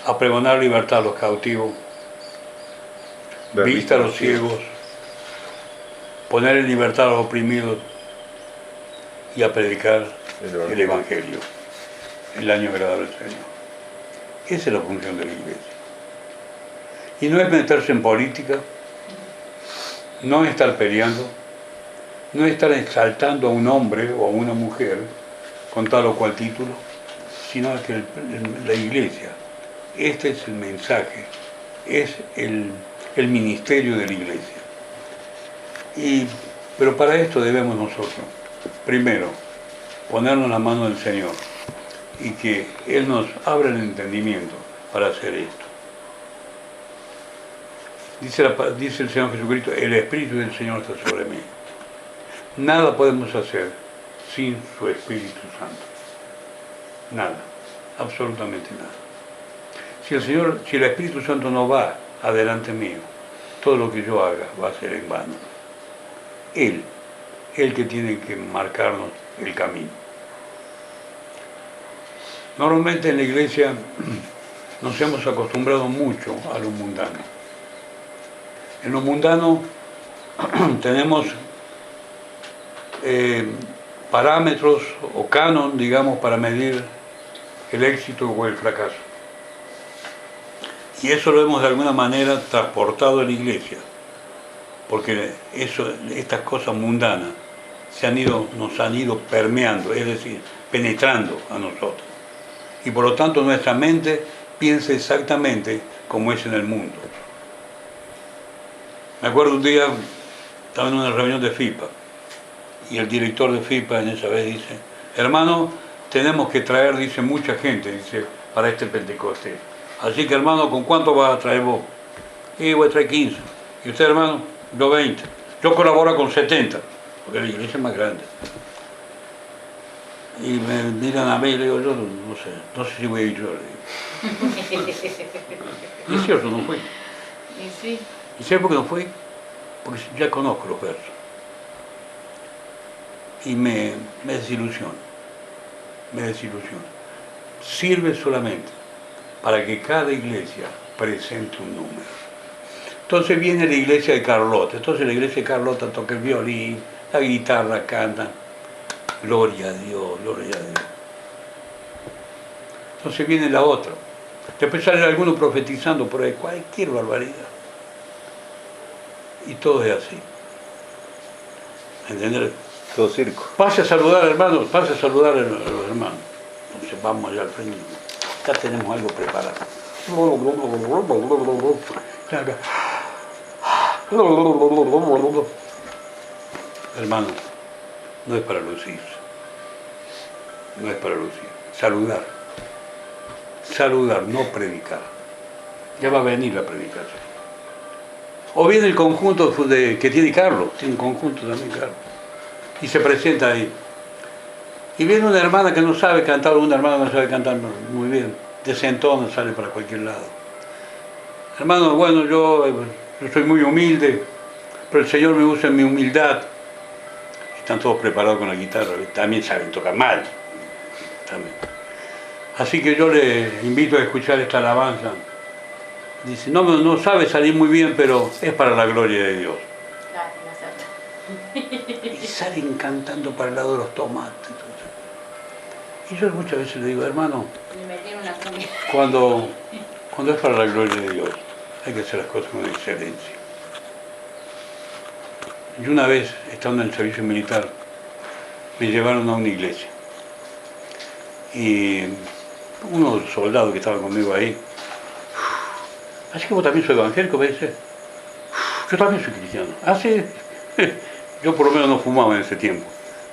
Speaker 1: A pregonar libertad a los cautivos. Vista a los ciegos. Poner en libertad a los oprimidos. Y a predicar el Evangelio, el año agradable del Señor. Esa es la función de la iglesia. Y no es meterse en política, no es estar peleando, no es estar exaltando a un hombre o a una mujer con tal o cual título, sino que la iglesia, este es el mensaje, es el ministerio de la iglesia. Pero para esto debemos nosotros, primero, ponernos en la mano del Señor y que Él nos abra el entendimiento para hacer esto. Dice el Señor Jesucristo, el Espíritu del Señor está sobre mí. Nada podemos hacer sin su Espíritu Santo. Nada, absolutamente nada. Si el Espíritu Santo no va adelante mío, todo lo que yo haga va a ser en vano. Él que tiene que marcarnos el camino. Normalmente en la iglesia nos hemos acostumbrado mucho a lo mundano. En lo mundano tenemos parámetros o canon, digamos, para medir el éxito o el fracaso. Y eso lo hemos de alguna manera transportado a la iglesia, porque estas cosas mundanas nos han ido permeando, es decir, penetrando a nosotros. Y por lo tanto nuestra mente piensa exactamente como es en el mundo. Me acuerdo un día, estaba en una reunión de FIPA, y el director de FIPA en esa vez dice, hermano, tenemos que traer, dice, mucha gente, dice, para este Pentecostés. Así que, hermano, ¿con cuánto vas a traer vos? Y voy a traer 15. ¿Y usted, hermano? Yo 20. Yo colaboro con 70, porque la iglesia es más grande. Y me miran a mí y le digo, yo no sé si voy a ir yo. Y es cierto, no fui.
Speaker 3: Y sí.
Speaker 1: ¿Y sabes por qué no fui? Porque ya conozco los versos. Y me desilusiona. Me desilusiona. Sirve solamente para que cada iglesia presente un número. Entonces viene la iglesia de Carlota. Entonces la iglesia de Carlota toca el violín, la guitarra, canta. Gloria a Dios, gloria a Dios. Entonces viene la otra. Después sale alguno profetizando por ahí, cualquier barbaridad. Y todo es así. ¿Entendés?
Speaker 2: Todo circo.
Speaker 1: Pase a saludar, hermanos, pase a saludar a los hermanos. Entonces vamos allá al frente. Ya tenemos algo preparado. Hermano, no es para lucirse. No es para lucir. Saludar. Saludar, no predicar. Ya va a venir la predicación. O viene el conjunto que tiene Carlos, tiene un conjunto también Carlos, y se presenta ahí. Y viene una hermana que no sabe cantar, o una hermana que no sabe cantar muy bien, desentona, sale para cualquier lado. Hermano, bueno, yo soy muy humilde, pero el Señor me usa en mi humildad. Están todos preparados con la guitarra, también saben tocar mal. También. Así que yo le invito a escuchar esta alabanza. Dice, no sabe salir muy bien, pero es para la gloria de Dios. Y salen cantando para el lado de los tomates. Y yo muchas veces le digo, hermano, cuando es para la gloria de Dios, hay que hacer las cosas con excelencia. Y una vez, estando en el servicio militar, me llevaron a una iglesia. Y uno de los soldados que estaba conmigo ahí, así que vos también sois evangélico, me dice, yo también soy cristiano. Ah, sí. Yo por lo menos no fumaba en ese tiempo,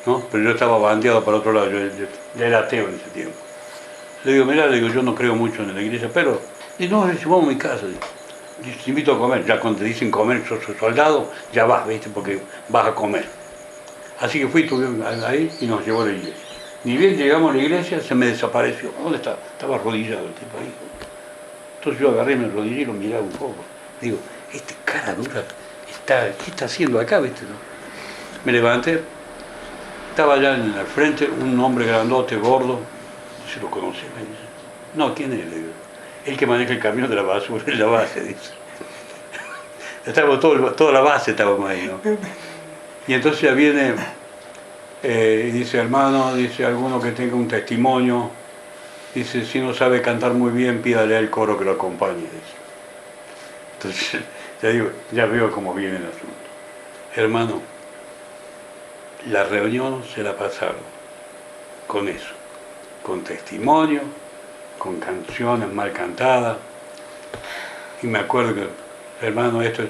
Speaker 1: ¿no? Pero yo estaba bandeado para otro lado, yo era ateo en ese tiempo. Le digo, mirá, yo no creo mucho en la iglesia, pero, y no, vamos a mi casa, te invito a comer. Ya cuando te dicen comer, sos soldado, ya vas, ¿viste? Porque vas a comer. Así que estuvimos ahí y nos llevó a la iglesia. Ni bien llegamos a la iglesia, se me desapareció. ¿Dónde está? Estaba arrodillado el tipo ahí. Entonces yo agarré, me arrodillé y lo miraba un poco. Digo, este cara dura, ¿qué está haciendo acá, viste? ¿No? Me levanté, estaba allá en el frente un hombre grandote, gordo, se lo conocí, me dice. No, ¿quién es? Le digo, el que maneja el camión de la basura en la base, dice. Estábamos toda la base estábamos ahí, ¿no? Y entonces ya viene y dice, hermano, dice, alguno que tenga un testimonio, dice, si no sabe cantar muy bien, pídale al coro que lo acompañe, dice. Entonces, ya veo cómo viene el asunto. Hermano, la reunión se la pasaron con eso, con testimonio, con canciones mal cantadas. Y me acuerdo que, hermano, esto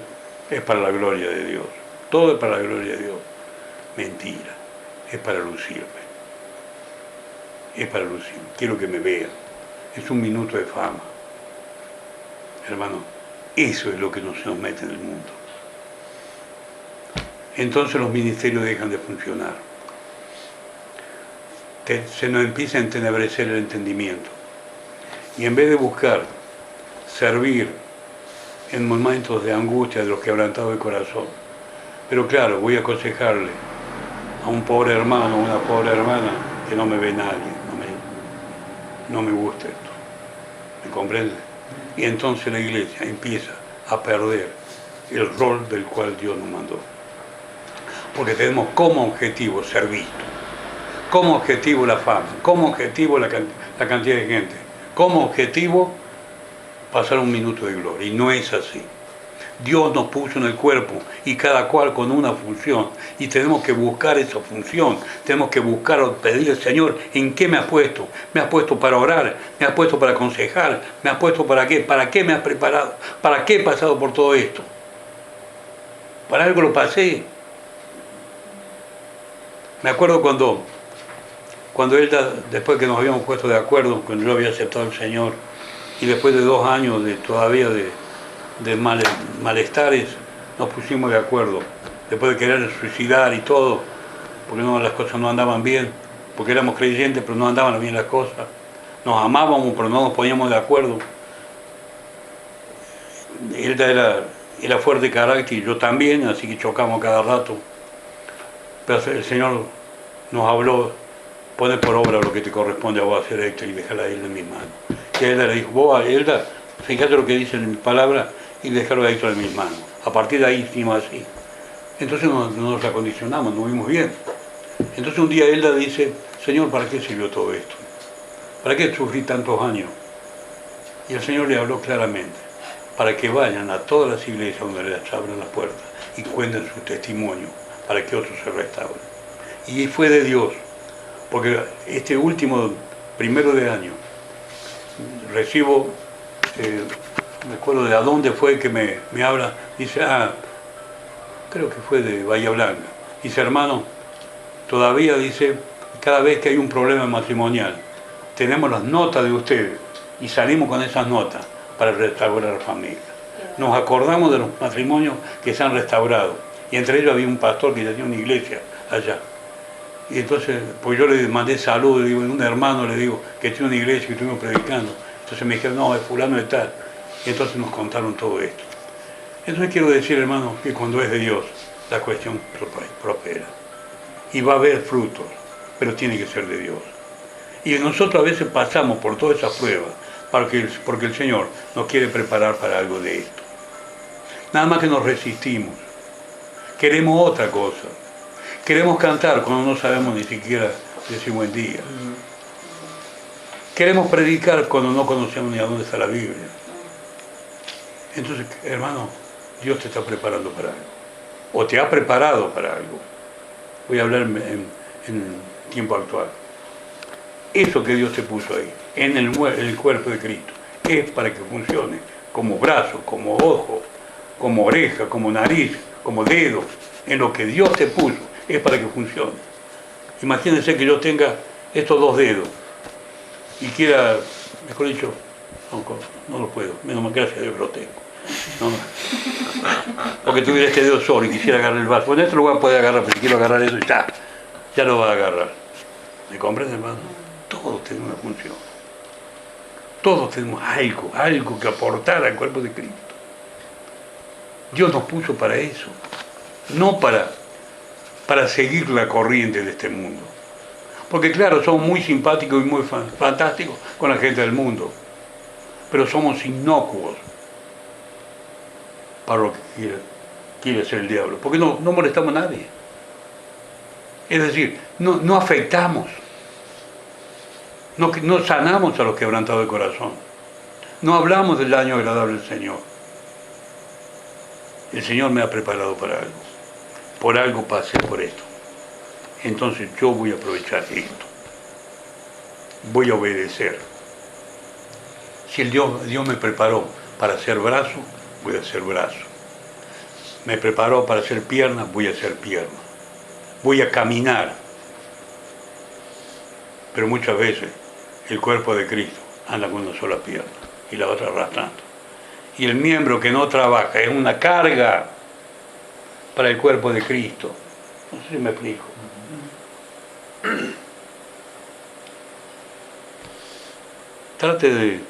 Speaker 1: es para la gloria de Dios. Todo es para la gloria de Dios. Mentira, es para lucirme. es para lucir. Quiero que me vean. Es un minuto de fama. Hermano, eso es lo que nos mete en el mundo. Entonces los ministerios dejan de funcionar. Se nos empieza a entenebrecer el entendimiento. Y en vez de buscar servir en momentos de angustia de los quebrantados de corazón, pero claro, voy a aconsejarle a un pobre hermano o una pobre hermana que no me ve nadie, no me gusta esto. ¿Me comprende? Y entonces la iglesia empieza a perder el rol del cual Dios nos mandó. Porque tenemos como objetivo ser vistos, como objetivo la fama, como objetivo la cantidad de gente, como objetivo pasar un minuto de gloria. Y no es así. Dios nos puso en el cuerpo y cada cual con una función. Y tenemos que buscar esa función. Tenemos que buscar o pedir al Señor, ¿en qué me has puesto? ¿Me has puesto para orar? ¿Me has puesto para aconsejar? ¿Me has puesto para qué? ¿Para qué me has preparado? ¿Para qué he pasado por todo esto? Para algo lo pasé. Me acuerdo cuando él, después que nos habíamos puesto de acuerdo, cuando yo había aceptado al Señor, y después de 2 años todavía de malestares, nos pusimos de acuerdo, después de querer suicidar y todo, porque las cosas no andaban bien, porque éramos creyentes pero no andaban bien las cosas, nos amábamos pero no nos poníamos de acuerdo. Él era fuerte de carácter y yo también, así que chocamos cada rato, pero el Señor nos habló: pone por obra lo que te corresponde a vos hacer, Héctor, y déjala a él en mis manos. Y a Elda le dijo: vos, Elda, fíjate lo que dice en mi palabra y déjalo a Héctor en mis manos. A partir de ahí hicimos así. Entonces nos acondicionamos, nos vimos bien. Entonces un día Elda dice: Señor, ¿para qué sirvió todo esto? ¿Para qué sufrí tantos años? Y el Señor le habló claramente: para que vayan a todas las iglesias donde les abran las puertas y cuenten su testimonio, para que otros se restauren. Y fue de Dios, porque este último 1 de año recibo, me acuerdo de a dónde fue que me habla, dice: creo que fue de Bahía Blanca. Dice: hermano, todavía, dice, cada vez que hay un problema matrimonial, tenemos las notas de ustedes y salimos con esas notas para restaurar la familia. Nos acordamos de los matrimonios que se han restaurado, y entre ellos había un pastor que tenía una iglesia allá. Y entonces, pues yo le mandé saludos, le digo, un hermano, le digo, que tiene una iglesia que estuvimos predicando. Entonces me dijeron: no, es fulano de tal. Y entonces nos contaron todo esto. Entonces quiero decir, hermano, que cuando es de Dios, la cuestión prospera. Y va a haber frutos, pero tiene que ser de Dios. Y nosotros a veces pasamos por todas esas pruebas, porque el Señor nos quiere preparar para algo de esto. Nada más que nos resistimos. Queremos otra cosa. Queremos cantar cuando no sabemos ni siquiera decir buen día. Queremos predicar cuando no conocemos ni a dónde está la Biblia. Entonces, hermano, Dios te está preparando para algo. O te ha preparado para algo. Voy a hablar en tiempo actual. Eso que Dios te puso ahí, en el cuerpo de Cristo, es para que funcione como brazo, como ojo, como oreja, como nariz, como dedo. En lo que Dios te puso, es para que funcione. Imagínense que yo tenga estos 2 dedos y quiera, mejor dicho, no lo puedo, menos mal, gracias a Dios lo tengo. No. Porque tuviera este dedo solo y quisiera agarrar el vaso. Bueno, esto lo voy a poder agarrar, pero si quiero agarrar eso, ya lo va a agarrar. ¿Me comprende, hermano? Todos tenemos una función. Todos tenemos algo que aportar al cuerpo de Cristo. Dios nos puso para eso, no para seguir la corriente de este mundo. Porque claro, somos muy simpáticos y muy fantásticos con la gente del mundo, pero somos inocuos para lo que quiere hacer el diablo, porque no molestamos a nadie. Es decir, no afectamos, no sanamos a los quebrantados de corazón, no hablamos del daño agradable del Señor. El Señor me ha preparado para algo. Por algo pasé por esto. Entonces yo voy a aprovechar esto. Voy a obedecer. Si Dios me preparó para ser brazo, voy a ser brazo. Me preparó para ser pierna, voy a ser pierna. Voy a caminar. Pero muchas veces el cuerpo de Cristo anda con una sola pierna y la otra arrastrando. Y el miembro que no trabaja es una carga para el cuerpo de Cristo. No sé si me explico. Trate de,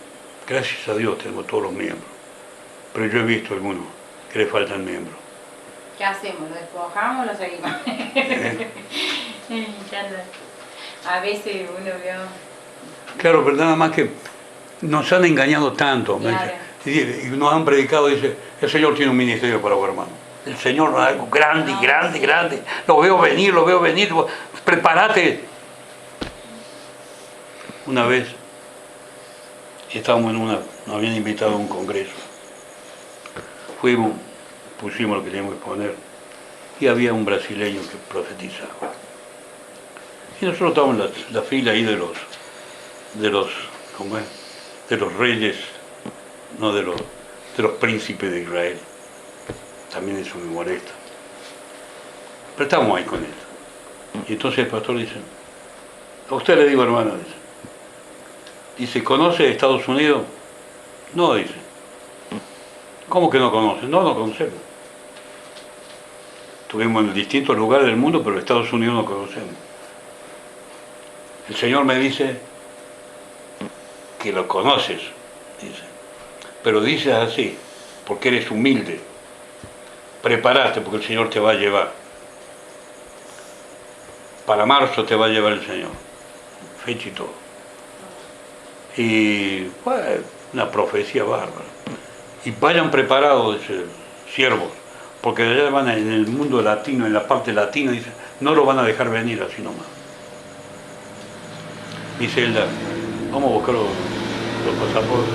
Speaker 1: gracias a Dios tenemos todos los miembros, pero yo he visto algunos que le faltan miembros.
Speaker 3: ¿Qué hacemos? ¿Lo despojamos o lo seguimos? Ya no. A veces uno vio...
Speaker 1: Claro, pero nada más que nos han engañado tanto.
Speaker 3: Claro.
Speaker 1: Y nos han predicado, dice, el Señor tiene un ministerio para vos, hermano. El Señor es algo grande,
Speaker 3: No,
Speaker 1: grande,
Speaker 3: sí.
Speaker 1: grande. Lo veo venir, prepárate. Una vez estábamos nos habían invitado a un congreso. Fuimos, pusimos lo que teníamos que poner, y había un brasileño que profetizaba. Y nosotros estábamos en la fila ahí de los ¿cómo es? De los reyes, no de los príncipes de Israel. También eso me molesta. Pero estábamos ahí con él. Y entonces el pastor dice, a usted le digo, hermano, dice, ¿conoce Estados Unidos? No, dice. ¿Cómo que no conoce? No conocemos. Estuvimos en distintos lugares del mundo, pero Estados Unidos no conocemos. El Señor me dice que lo conoces, dice. Pero dices así, porque eres humilde. Prepárate, porque el Señor te va a llevar. Para marzo te va a llevar el Señor. Fecha y todo. Y bueno, una profecía bárbara. Y vayan preparados, dice, siervos, porque de allá van en el mundo latino, en la parte latina, dice, no lo van a dejar venir así nomás. Dice Elda, vamos a buscar los pasaportes.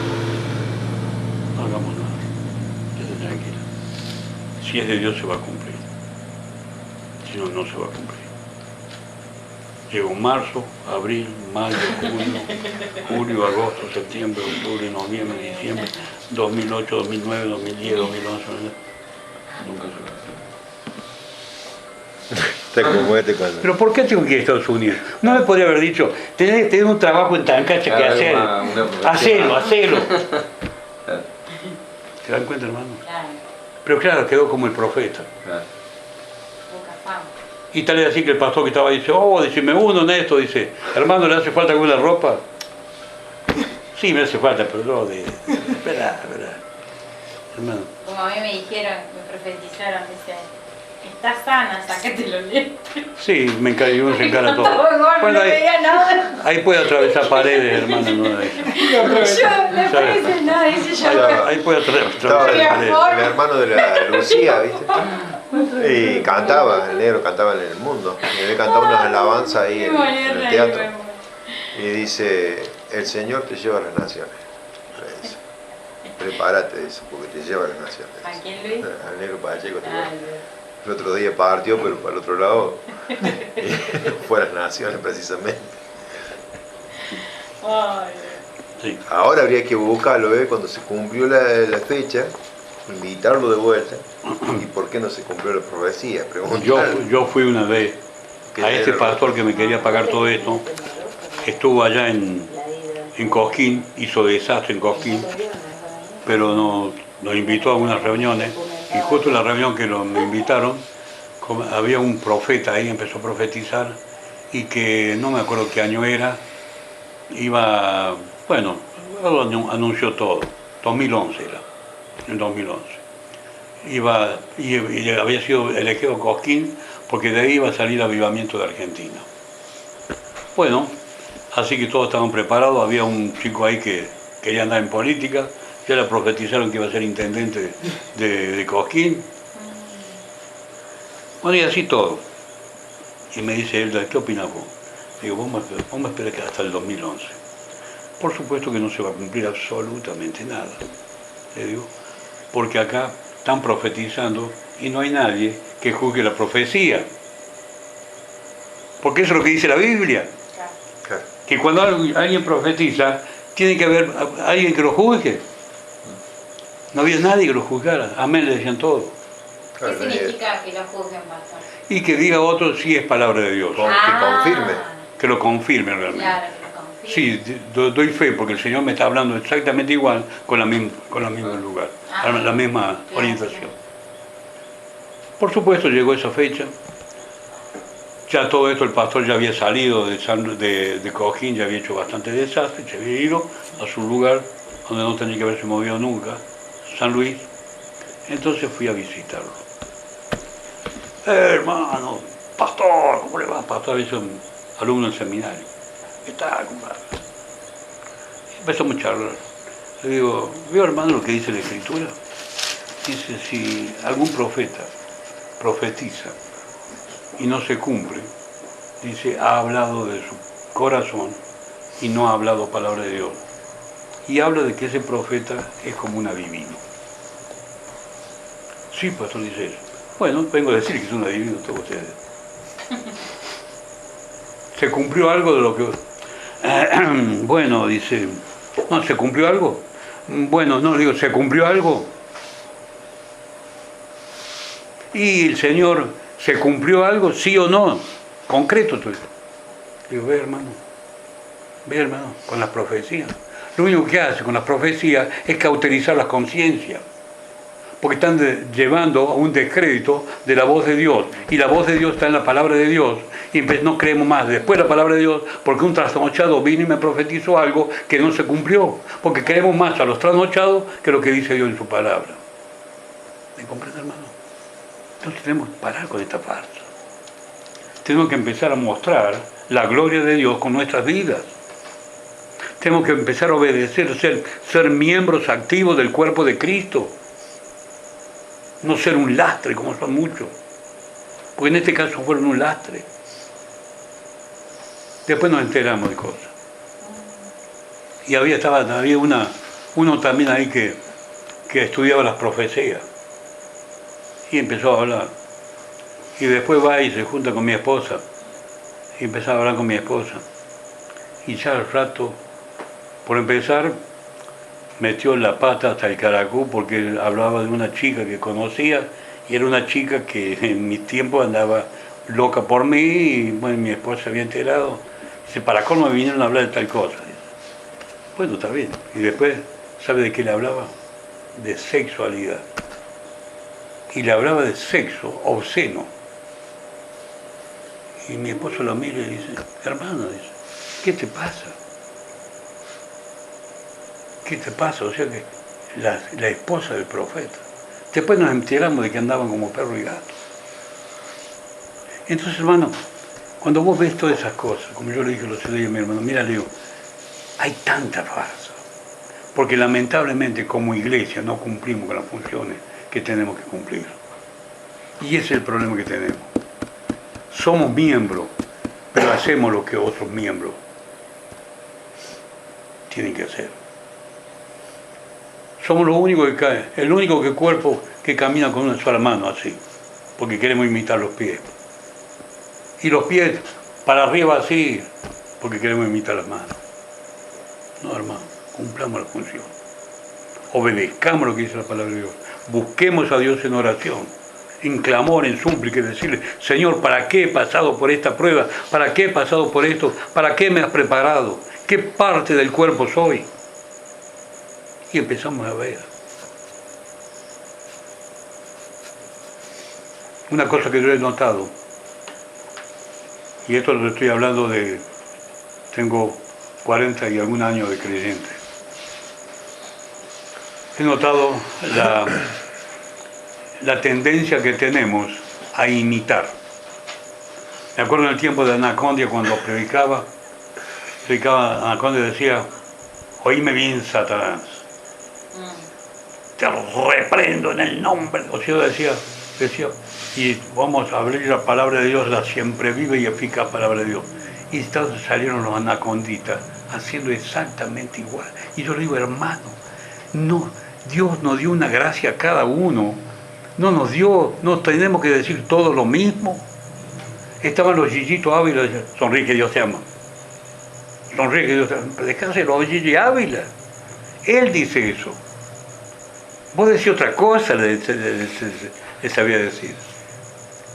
Speaker 1: No hagamos nada. Quédate tranquila. Si es de Dios se va a cumplir. Si no, no se va a cumplir. Llegó marzo, abril, mayo, junio, julio, agosto, septiembre, octubre, noviembre, diciembre, 2008, 2009, 2010, 2011, nunca se va.
Speaker 2: Está como este cuando...
Speaker 1: Pero ¿por qué tengo que ir a Estados Unidos? No me podría haber dicho, tenés que tener un trabajo en Tancacha que hacer. Hacelo. ¿Se dan cuenta, hermano?
Speaker 3: Claro,
Speaker 1: Pero claro, quedó como el profeta.
Speaker 3: poca fama.
Speaker 1: Y tal es así que el pastor que estaba ahí dice, dice, me uno en esto, dice, hermano, ¿le hace falta alguna ropa? Sí, me hace falta, pero no, espera, hermano.
Speaker 3: Como a mí me dijeron, me profetizaron, dice, estás sana, sácate los lentes.
Speaker 1: Sí, uno se encara todo.
Speaker 3: Bueno, no
Speaker 1: ahí,
Speaker 3: veía nada.
Speaker 1: ahí puede atravesar paredes, hermano, no de eso.
Speaker 3: Yo, me parece nada, dice yo.
Speaker 1: Ahí puede
Speaker 2: Estaba
Speaker 1: atravesar paredes.
Speaker 2: el hermano de la Lucía, ¿viste? Y cantaba, el negro cantaba en el mundo. Y él cantaba unas alabanzas ahí en el teatro. Y dice, el Señor te lleva a las naciones. Le dice. Prepárate, dice, porque te lleva a las naciones.
Speaker 3: ¿A quién, Luis?
Speaker 2: Al negro Pacheco.
Speaker 3: Ah,
Speaker 2: El otro día partió, pero para el otro lado. Y fue a las naciones precisamente.
Speaker 3: ay,
Speaker 1: Sí.
Speaker 2: Ahora habría que buscarlo, cuando se cumplió la fecha, invitarlo de vuelta. ¿Y por qué no se cumplió la profecía? Preguntarle.
Speaker 1: Yo fui una vez a este pastor que me quería pagar todo esto, estuvo allá en Cosquín, hizo desastre en Cosquín, pero nos invitó a unas reuniones, y justo en la reunión que me invitaron, había un profeta ahí, empezó a profetizar, y que no me acuerdo qué año era, anunció todo, 2011 era, en 2011. Y había sido elegido Cosquín porque de ahí iba a salir el avivamiento de Argentina. Bueno, así que todos estaban preparados, había un chico ahí que quería andar en política, ya le profetizaron que iba a ser intendente de Cosquín. Bueno, y así todo. Y me dice él, ¿qué opinas vos? Digo, vamos a esperar que hasta el 2011. Por supuesto que no se va a cumplir absolutamente nada, le digo, porque acá están profetizando y no hay nadie que juzgue la profecía. Porque eso es lo que dice la Biblia.
Speaker 2: Claro.
Speaker 1: Que cuando alguien profetiza, tiene que haber alguien que lo juzgue. No había nadie que lo juzgara. Amén, le decían todos.
Speaker 2: Claro,
Speaker 3: ¿qué significa que lo juzguen, pastor?
Speaker 1: Y que diga otro si es palabra de Dios.
Speaker 2: Que confirme.
Speaker 1: que lo confirme realmente.
Speaker 3: Claro, que lo confirme.
Speaker 1: Sí, doy fe porque el Señor me está hablando exactamente igual con la misma lugar, la misma orientación. Por supuesto llegó esa fecha. Ya todo esto el pastor ya había salido de Cojín, ya había hecho bastante desastre, se había ido a su lugar donde no tenía que haberse movido nunca, San Luis. Entonces fui a visitarlo. Hermano, pastor, ¿cómo le va? Pastor es un alumno del seminario. ¿Qué tal, compadre? Empezamos a charlar. Le digo, ¿veo, hermano, lo que dice la Escritura? Dice, si algún profeta profetiza y no se cumple, dice, ha hablado de su corazón y no ha hablado palabra de Dios. Y habla de que ese profeta es como un adivino. Sí, pastor, dice eso. Bueno, vengo a decir que es un adivino todos ustedes. ¿Se cumplió algo de lo que...? Bueno, dice... No, ¿se cumplió algo? Bueno, no, digo, ¿se cumplió algo? Y el Señor, ¿se cumplió algo? ¿Sí o no? Concreto. Digo, ve hermano, con las profecías. Lo único que hace con las profecías es cauterizar las conciencias. Porque están llevando a un descrédito de la voz de Dios. Y la voz de Dios está en la palabra de Dios. Y no creemos más después la palabra de Dios, porque un trasnochado vino y me profetizó algo que no se cumplió. Porque creemos más a los trasnochados que lo que dice Dios en su palabra. ¿Me comprende, hermano? Entonces tenemos que parar con esta farsa. Tenemos que empezar a mostrar la gloria de Dios con nuestras vidas. Tenemos que empezar a obedecer, ser miembros activos del cuerpo de Cristo. No ser un lastre, como son muchos. Porque en este caso fueron un lastre. Después nos enteramos de cosas. Y había uno también ahí que estudiaba las profecías. Y empezó a hablar. Y después va y se junta con mi esposa. Y empezaba a hablar con mi esposa. Y ya al rato, por empezar, metió la pata hasta el caracú porque hablaba de una chica que conocía y era una chica que en mi tiempo andaba loca por mí y bueno, mi esposa se había enterado. Dice, para cómo me vinieron a hablar de tal cosa. Dice, bueno, está bien. Y después, ¿sabe de qué le hablaba? De sexualidad. Y le hablaba de sexo obsceno. Y mi esposo lo mira y dice, hermano, dice, ¿qué te pasa? ¿Qué te pasa? O sea que la esposa del profeta. Después nos enteramos de que andaban como perro y gato. Entonces, hermano, cuando vos ves todas esas cosas, como yo le dije a los otro día a mi hermano, mira, Leo, hay tanta farsa. Porque lamentablemente como iglesia no cumplimos con las funciones que tenemos que cumplir. Y ese es el problema que tenemos. Somos miembros, pero hacemos lo que otros miembros tienen que hacer. Somos los únicos que caen, el único cuerpo que camina con una sola mano así, porque queremos imitar los pies. Y los pies para arriba así, porque queremos imitar las manos. No, hermano, cumplamos la función. Obedezcamos lo que dice la palabra de Dios. Busquemos a Dios en oración, en clamor, en súplica, y decirle, Señor, ¿para qué he pasado por esta prueba? ¿Para qué he pasado por esto? ¿Para qué me has preparado? ¿Qué parte del cuerpo soy? Y empezamos a ver. Una cosa que yo he notado, y esto lo estoy hablando tengo 40 y algún años de creyente. He notado la tendencia que tenemos a imitar. Me acuerdo en el tiempo de Anacondia cuando predicaba, Anacondia decía, oíme bien, Satanás. Te reprendo en el nombre. O sea, decía, y vamos a abrir la palabra de Dios, la siempre viva y eficaz palabra de Dios. Y entonces salieron los anaconditas haciendo exactamente igual. Y yo le digo, hermano, no, Dios nos dio una gracia a cada uno. No tenemos que decir todo lo mismo. Estaban los Gillito Ávila, sonríe que Dios te ama. Sonríe que Dios te ama. Dejáselo a Gigi Ávila. Él dice eso. Vos decís otra cosa, le sabía decir.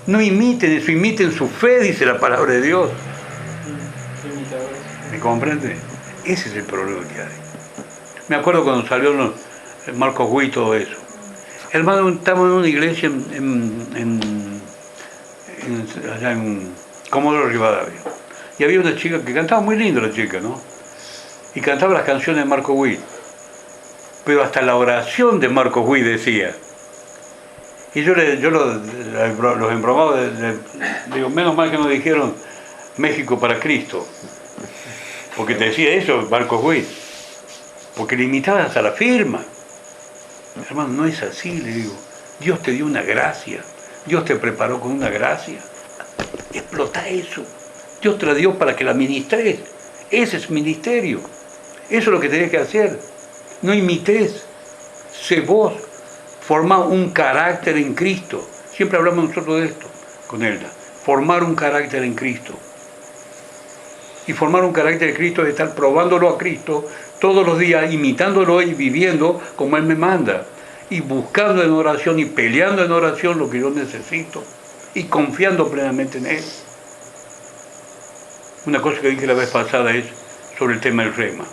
Speaker 1: No imiten eso, imiten su fe, dice la palabra de Dios. ¿Comprende? Ese es el problema que hay. Me acuerdo cuando salió Marcos Witt y todo eso. Hermano, estábamos en una iglesia allá en Comodoro Rivadavia. Y había una chica que cantaba muy lindo, la chica, ¿no? Y cantaba las canciones de Marcos Witt. Pero hasta la oración de Marcos Witt decía. Y yo los embromaba, digo, menos mal que nos dijeron México para Cristo. Porque te decía eso Marcos Witt. Porque le imitaban hasta la firma. Hermano, no es así, le digo. Dios te dio una gracia. Dios te preparó con una gracia. Explota eso. Dios te la dio para que la ministres. Ese es ministerio. Eso es lo que tenés que hacer. No imites. Sé vos. Formá un carácter en Cristo. Siempre hablamos nosotros de esto con Elda. Formar un carácter en Cristo. Y formar un carácter en Cristo es estar probándolo a Cristo todos los días, imitándolo y viviendo como Él me manda. Y buscando en oración y peleando en oración lo que yo necesito. Y confiando plenamente en Él. Una cosa que dije la vez pasada es sobre el tema del rema.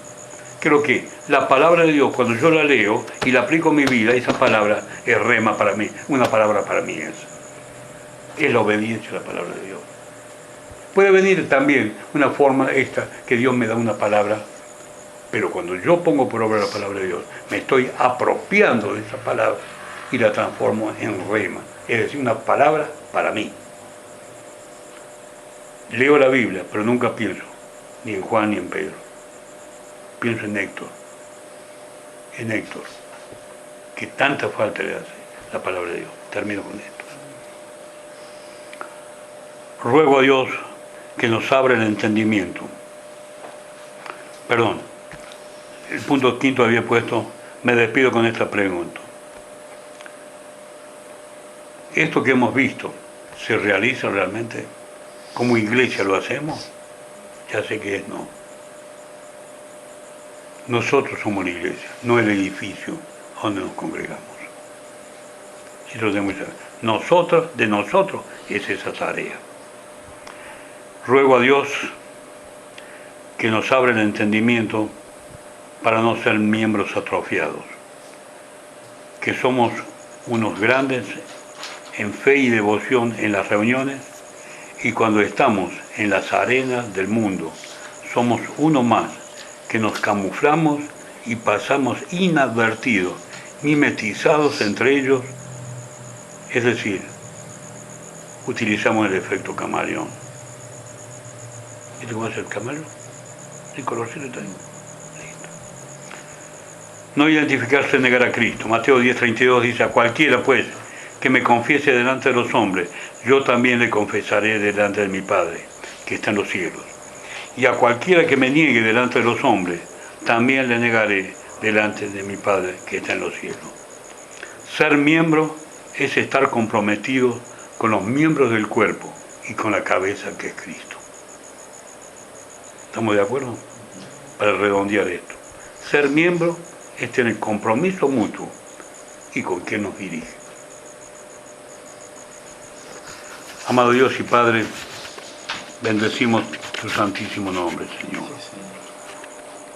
Speaker 1: Creo que la palabra de Dios, cuando yo la leo y la aplico en mi vida, esa palabra es rema para mí. Una palabra para mí es la obediencia a la palabra de Dios. Puede venir también una forma esta, que Dios me da una palabra, pero cuando yo pongo por obra la palabra de Dios, me estoy apropiando de esa palabra y la transformo en rema. Es decir, una palabra para mí. Leo la Biblia, pero nunca pienso, ni en Juan ni en Pedro. Pienso en Héctor, que tanta falta le hace la palabra de Dios. Termino con esto. Ruego a Dios que nos abra el entendimiento. Perdón, el punto quinto había puesto, me despido con esta pregunta. ¿Esto que hemos visto se realiza realmente? ¿Como iglesia lo hacemos? Ya sé que es no. Nosotros somos la iglesia, no el edificio donde nos congregamos. Si lo tenemos que saber. De nosotros es esa tarea. Ruego a Dios que nos abra el entendimiento para no ser miembros atrofiados, que somos unos grandes en fe y devoción en las reuniones, y cuando estamos en las arenas del mundo, somos uno más, que nos camuflamos y pasamos inadvertidos, mimetizados entre ellos, es decir, utilizamos el efecto camaleón. ¿Y te conoces el camaleón? ¿El colorcito está ahí? Listo. No identificarse, negar a Cristo. Mateo 10:32 dice, a cualquiera pues que me confiese delante de los hombres, yo también le confesaré delante de mi Padre, que está en los cielos. Y a cualquiera que me niegue delante de los hombres, también le negaré delante de mi Padre que está en los cielos. Ser miembro es estar comprometido con los miembros del cuerpo y con la cabeza que es Cristo. ¿Estamos de acuerdo? Para redondear esto. Ser miembro es tener compromiso mutuo y con quien nos dirige. Amado Dios y Padre, bendecimos tu santísimo nombre, Señor.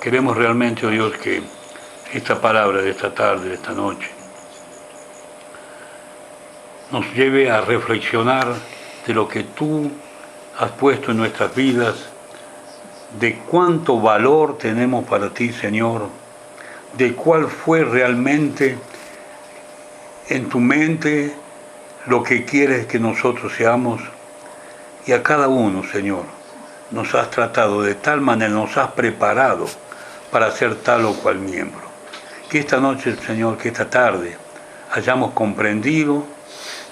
Speaker 1: Queremos realmente, oh Dios, que esta palabra de esta tarde, de esta noche, nos lleve a reflexionar de lo que tú has puesto en nuestras vidas, de cuánto valor tenemos para ti, Señor, de cuál fue realmente en tu mente lo que quieres que nosotros seamos. Y a cada uno, Señor, nos has tratado de tal manera, nos has preparado para ser tal o cual miembro. Que esta noche, Señor, que esta tarde hayamos comprendido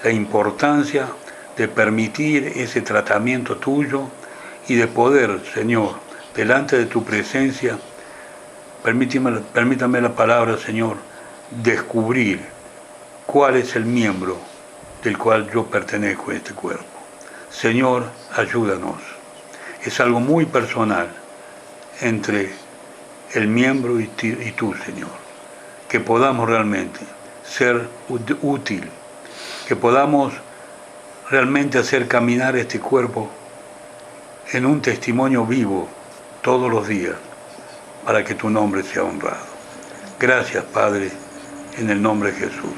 Speaker 1: la importancia de permitir ese tratamiento tuyo y de poder, Señor, delante de tu presencia, permítame la palabra, Señor, descubrir cuál es el miembro del cual yo pertenezco a este cuerpo. Señor, ayúdanos. Es algo muy personal entre el miembro y tú, Señor. Que podamos realmente ser útil, que podamos realmente hacer caminar este cuerpo en un testimonio vivo todos los días para que tu nombre sea honrado. Gracias, Padre, en el nombre de Jesús.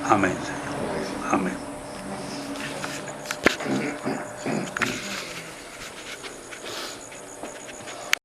Speaker 1: Amén.